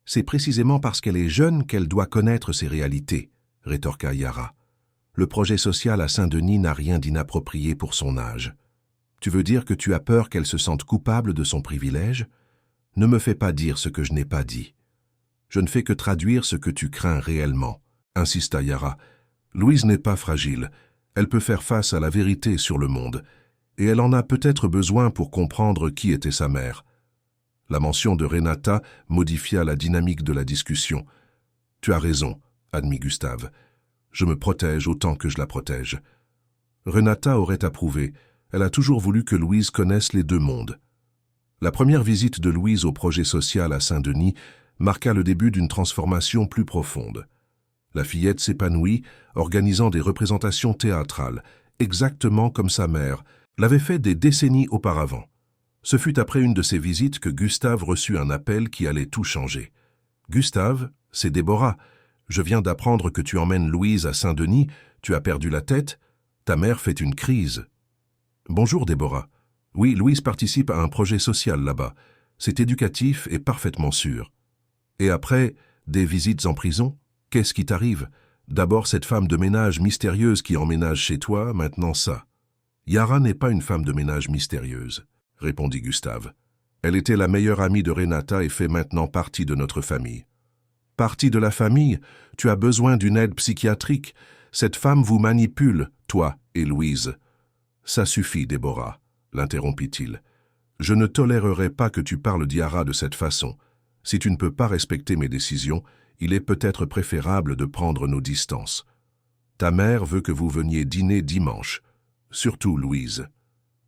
C'est précisément parce qu'elle est jeune qu'elle doit connaître ces réalités, » rétorqua Yara. « Le projet social à Saint-Denis n'a rien d'inapproprié pour son âge. Tu veux dire que tu as peur qu'elle se sente coupable de son privilège? Ne me fais pas dire ce que je n'ai pas dit. Je ne fais que traduire ce que tu crains réellement, » insista Yara. « Louise n'est pas fragile. Elle peut faire face à la vérité sur le monde, et elle en a peut-être besoin pour comprendre qui était sa mère. » La mention de Renata modifia la dynamique de la discussion. « Tu as raison, » admit Gustave. « Je me protège autant que je la protège. » Renata aurait approuvé. Elle a toujours voulu que Louise connaisse les deux mondes. La première visite de Louise au projet social à Saint-Denis marqua le début d'une transformation plus profonde. La fillette s'épanouit, organisant des représentations théâtrales, exactement comme sa mère l'avait fait des décennies auparavant. Ce fut après une de ces visites que Gustave reçut un appel qui allait tout changer. « Gustave, c'est Déborah. Je viens d'apprendre que tu emmènes Louise à Saint-Denis. Tu as perdu la tête. Ta mère fait une crise. » « Bonjour Déborah. Oui, Louise participe à un projet social là-bas. C'est éducatif et parfaitement sûr. Et après, des visites en prison? Qu'est-ce qui t'arrive? D'abord cette femme de ménage mystérieuse qui emménage chez toi, maintenant ça. » « Yara n'est pas une femme de ménage mystérieuse, » répondit Gustave. « Elle était la meilleure amie de Renata et fait maintenant partie de notre famille. »« Partie de la famille? Tu as besoin d'une aide psychiatrique. Cette femme vous manipule, toi et Louise. »« Ça suffit, Déborah, » l'interrompit-il. « Je ne tolérerai pas que tu parles d'Yara de cette façon. Si tu ne peux pas respecter mes décisions, il est peut-être préférable de prendre nos distances. Ta mère veut que vous veniez dîner dimanche. Surtout Louise. »«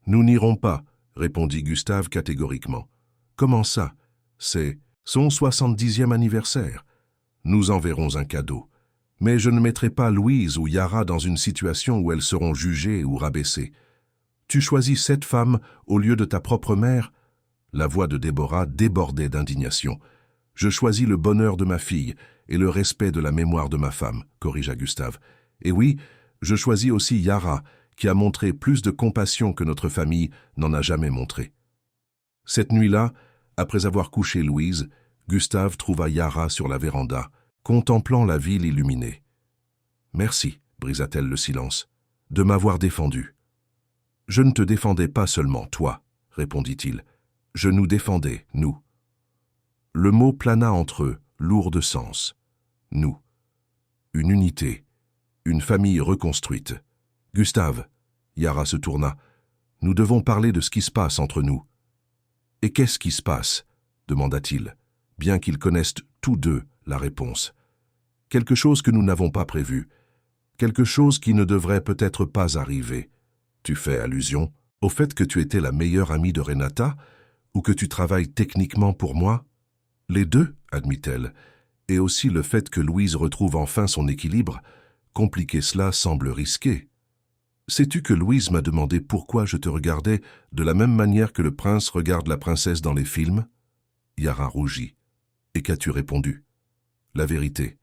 Nous n'irons pas, » répondit Gustave catégoriquement. « Comment ça? C'est son 70e anniversaire. Nous enverrons un cadeau. Mais je ne mettrai pas Louise ou Yara dans une situation où elles seront jugées ou rabaissées. Tu choisis cette femme au lieu de ta propre mère? » La voix de Déborah débordait d'indignation. « Je choisis le bonheur de ma fille et le respect de la mémoire de ma femme, » corrigea Gustave. « Et oui, je choisis aussi Yara, qui a montré plus de compassion que notre famille n'en a jamais montré. » Cette nuit-là, après avoir couché Louise, Gustave trouva Yara sur la véranda, contemplant la ville illuminée. « Merci, » brisa-t-elle le silence, « de m'avoir défendu. »« Je ne te défendais pas seulement, toi, » répondit-il. « Je nous défendais, nous. » Le mot plana entre eux, lourd de sens. Nous. Une unité, une famille reconstruite. « Gustave, » Yara se tourna, « nous devons parler de ce qui se passe entre nous. »« Et qu'est-ce qui se passe ?» demanda-t-il, bien qu'ils connaissent tous deux la réponse. « Quelque chose que nous n'avons pas prévu, quelque chose qui ne devrait peut-être pas arriver. Tu fais allusion au fait que tu étais la meilleure amie de Renata ou que tu travailles techniquement pour moi? » « Les deux, » admit-elle, et aussi le fait que Louise retrouve enfin son équilibre. Compliquer cela semble risqué. « Sais-tu que Louise m'a demandé pourquoi je te regardais de la même manière que le prince regarde la princesse dans les films ?» Yara rougit. « Et qu'as-tu répondu? »« La vérité.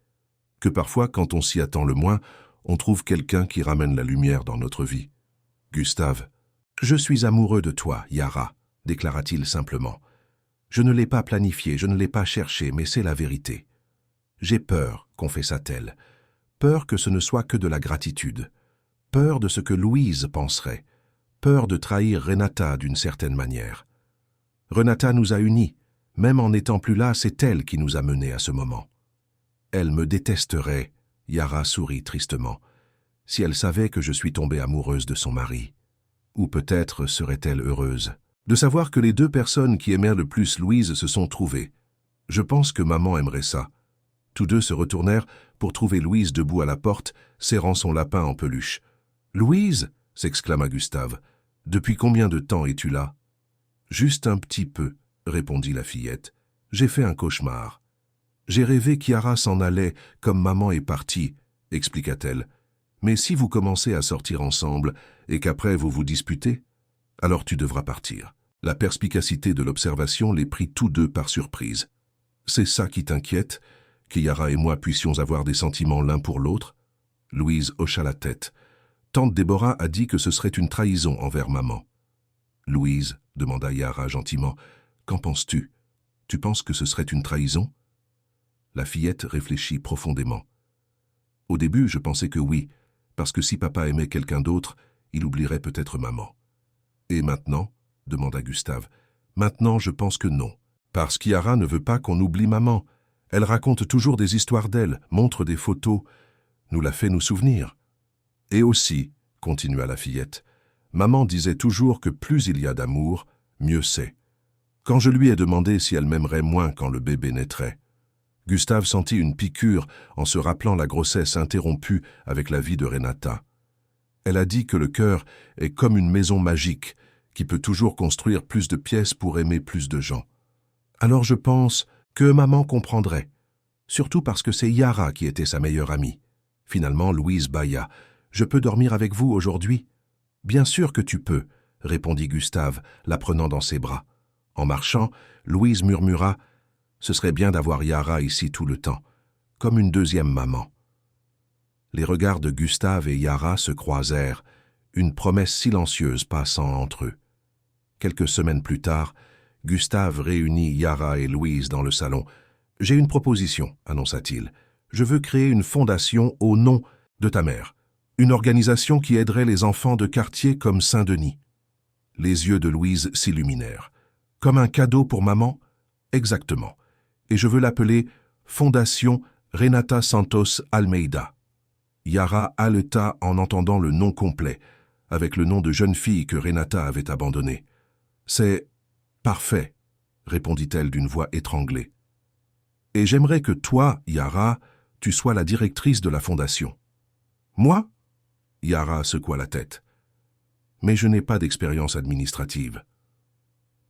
Que parfois, quand on s'y attend le moins, on trouve quelqu'un qui ramène la lumière dans notre vie. » Gustave. « Je suis amoureux de toi, Yara, » déclara-t-il simplement. « Je ne l'ai pas planifié, je ne l'ai pas cherché, mais c'est la vérité. J'ai peur, confessa-t-elle. Peur que ce ne soit que de la gratitude. Peur de ce que Louise penserait. Peur de trahir Renata d'une certaine manière. Renata nous a unis. Même en n'étant plus là, c'est elle qui nous a menés à ce moment. Elle me détesterait, Yara sourit tristement. Si elle savait que je suis tombée amoureuse de son mari. Ou peut-être serait-elle heureuse de savoir que les deux personnes qui aimèrent le plus Louise se sont trouvées. Je pense que maman aimerait ça. Tous deux se retournèrent pour trouver Louise debout à la porte, serrant son lapin en peluche. « Louise !» s'exclama Gustave. « Depuis combien de temps es-tu là ?»« Juste un petit peu, » répondit la fillette. « J'ai fait un cauchemar. »« J'ai rêvé qu'Yara s'en allait comme maman est partie, » expliqua-t-elle. « Mais si vous commencez à sortir ensemble et qu'après vous vous disputez, alors tu devras partir. » La perspicacité de l'observation les prit tous deux par surprise. « C'est ça qui t'inquiète, qu'Yara et moi puissions avoir des sentiments l'un pour l'autre ?» Louise hocha la tête. Tante Déborah a dit que ce serait une trahison envers maman. « Louise, » demanda Yara gentiment, « qu'en penses-tu? Tu penses que ce serait une trahison ?» La fillette réfléchit profondément. « Au début, je pensais que oui, parce que si papa aimait quelqu'un d'autre, il oublierait peut-être maman. »« Et maintenant ?» demanda Gustave. « Maintenant, je pense que non, parce qu'Yara ne veut pas qu'on oublie maman. Elle raconte toujours des histoires d'elle, montre des photos, nous la fait nous souvenir. » Et aussi, continua la fillette, maman disait toujours que plus il y a d'amour, mieux c'est. Quand je lui ai demandé si elle m'aimerait moins quand le bébé naîtrait, Gustave sentit une piqûre en se rappelant la grossesse interrompue avec la vie de Renata. Elle a dit que le cœur est comme une maison magique qui peut toujours construire plus de pièces pour aimer plus de gens. Alors je pense que maman comprendrait, surtout parce que c'est Yara qui était sa meilleure amie. Finalement, Louise bâilla. « Je peux dormir avec vous aujourd'hui ?»« Bien sûr que tu peux, » répondit Gustave, la prenant dans ses bras. En marchant, Louise murmura « Ce serait bien d'avoir Yara ici tout le temps, comme une deuxième maman. » Les regards de Gustave et Yara se croisèrent, une promesse silencieuse passant entre eux. Quelques semaines plus tard, Gustave réunit Yara et Louise dans le salon. « J'ai une proposition, » annonça-t-il. « Je veux créer une fondation au nom de ta mère. Une organisation qui aiderait les enfants de quartiers comme Saint-Denis. » Les yeux de Louise s'illuminèrent. « Comme un cadeau pour maman ?»« Exactement. Et je veux l'appeler Fondation Renata Santos Almeida. » Yara haleta en entendant le nom complet, avec le nom de jeune fille que Renata avait abandonné. « C'est parfait, » répondit-elle d'une voix étranglée. « Et j'aimerais que toi, Yara, tu sois la directrice de la fondation. »« Moi ?» Yara secoua la tête. « Mais je n'ai pas d'expérience administrative. »«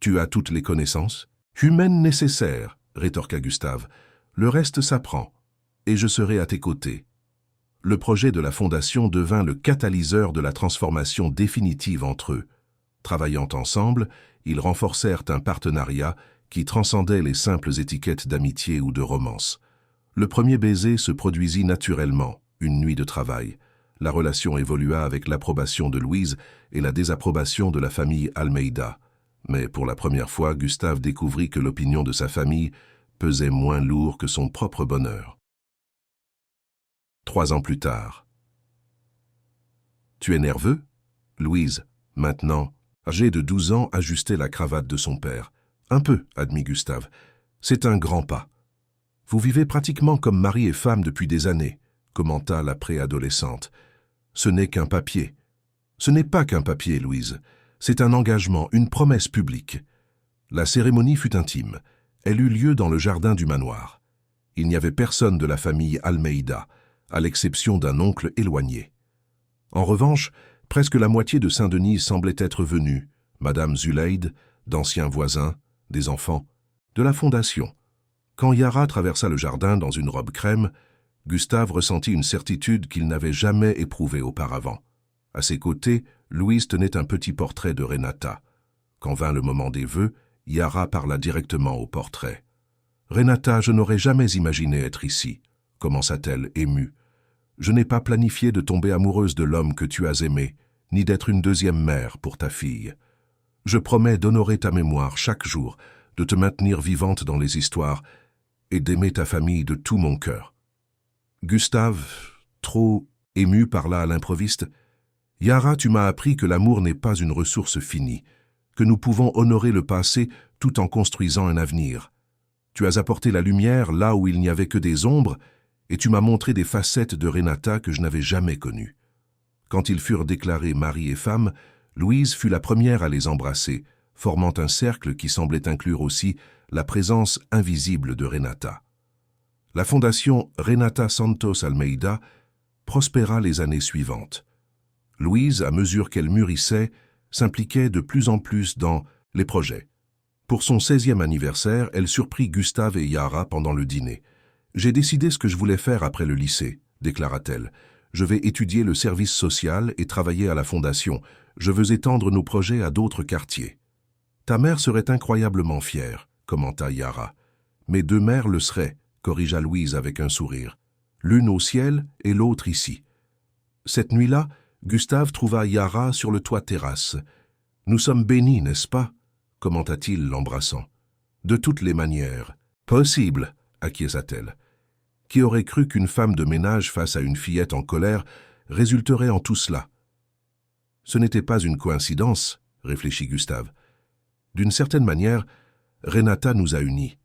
Tu as toutes les connaissances ? »« Humaines nécessaires, » rétorqua Gustave. « Le reste s'apprend, et je serai à tes côtés. » Le projet de la fondation devint le catalyseur de la transformation définitive entre eux. Travaillant ensemble, ils renforcèrent un partenariat qui transcendait les simples étiquettes d'amitié ou de romance. Le premier baiser se produisit naturellement, une nuit de travail. La relation évolua avec l'approbation de Louise et la désapprobation de la famille Almeida. Mais pour la première fois, Gustave découvrit que l'opinion de sa famille pesait moins lourd que son propre bonheur. 3 ans plus tard. « Tu es nerveux ?» Louise, maintenant, âgée de 12 ans, ajustait la cravate de son père. « Un peu, » admit Gustave. « C'est un grand pas. »« Vous vivez pratiquement comme mari et femme depuis des années, » commenta la préadolescente. « Ce n'est qu'un papier. »« Ce n'est pas qu'un papier, Louise. C'est un engagement, une promesse publique. » La cérémonie fut intime. Elle eut lieu dans le jardin du manoir. Il n'y avait personne de la famille Almeida, à l'exception d'un oncle éloigné. En revanche, presque la moitié de Saint-Denis semblait être venue, Madame Zuleide, d'anciens voisins, des enfants, de la fondation. Quand Yara traversa le jardin dans une robe crème, Gustave ressentit une certitude qu'il n'avait jamais éprouvée auparavant. À ses côtés, Louise tenait un petit portrait de Renata. Quand vint le moment des vœux, Yara parla directement au portrait. « Renata, je n'aurais jamais imaginé être ici, » commença-t-elle émue. « Je n'ai pas planifié de tomber amoureuse de l'homme que tu as aimé, ni d'être une deuxième mère pour ta fille. Je promets d'honorer ta mémoire chaque jour, de te maintenir vivante dans les histoires et d'aimer ta famille de tout mon cœur. » Gustave, trop ému, parla à l'improviste. « Yara, tu m'as appris que l'amour n'est pas une ressource finie, que nous pouvons honorer le passé tout en construisant un avenir. Tu as apporté la lumière là où il n'y avait que des ombres, et tu m'as montré des facettes de Renata que je n'avais jamais connues. Quand ils furent déclarés mari et femme, Louise fut la première à les embrasser, formant un cercle qui semblait inclure aussi la présence invisible de Renata. La fondation Renata Santos Almeida prospéra les années suivantes. Louise, à mesure qu'elle mûrissait, s'impliquait de plus en plus dans les projets. Pour son 16e anniversaire, elle surprit Gustave et Yara pendant le dîner. « J'ai décidé ce que je voulais faire après le lycée », déclara-t-elle. « Je vais étudier le service social et travailler à la fondation. Je veux étendre nos projets à d'autres quartiers. »« Ta mère serait incroyablement fière », commenta Yara. « Mes deux mères le seraient », corrigea Louise avec un sourire. « L'une au ciel et l'autre ici. » Cette nuit-là, Gustave trouva Yara sur le toit terrasse. « Nous sommes bénis, n'est-ce pas ?» commenta-t-il l'embrassant. « De toutes les manières. »« Possible, » acquiesça-t-elle. Qui aurait cru qu'une femme de ménage face à une fillette en colère résulterait en tout cela? Ce n'était pas une coïncidence, réfléchit Gustave. D'une certaine manière, Renata nous a unis.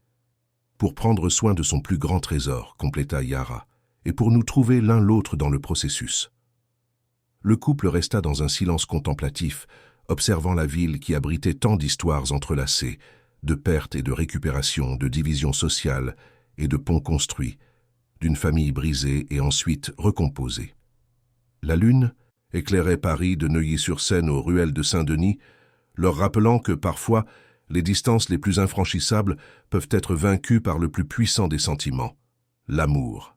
Pour prendre soin de son plus grand trésor, compléta Yara, et pour nous trouver l'un l'autre dans le processus. Le couple resta dans un silence contemplatif, observant la ville qui abritait tant d'histoires entrelacées, de pertes et de récupérations, de divisions sociales et de ponts construits, d'une famille brisée et ensuite recomposée. La lune éclairait Paris de Neuilly-sur-Seine aux ruelles de Saint-Denis, leur rappelant que parfois les distances les plus infranchissables peuvent être vaincues par le plus puissant des sentiments, l'amour.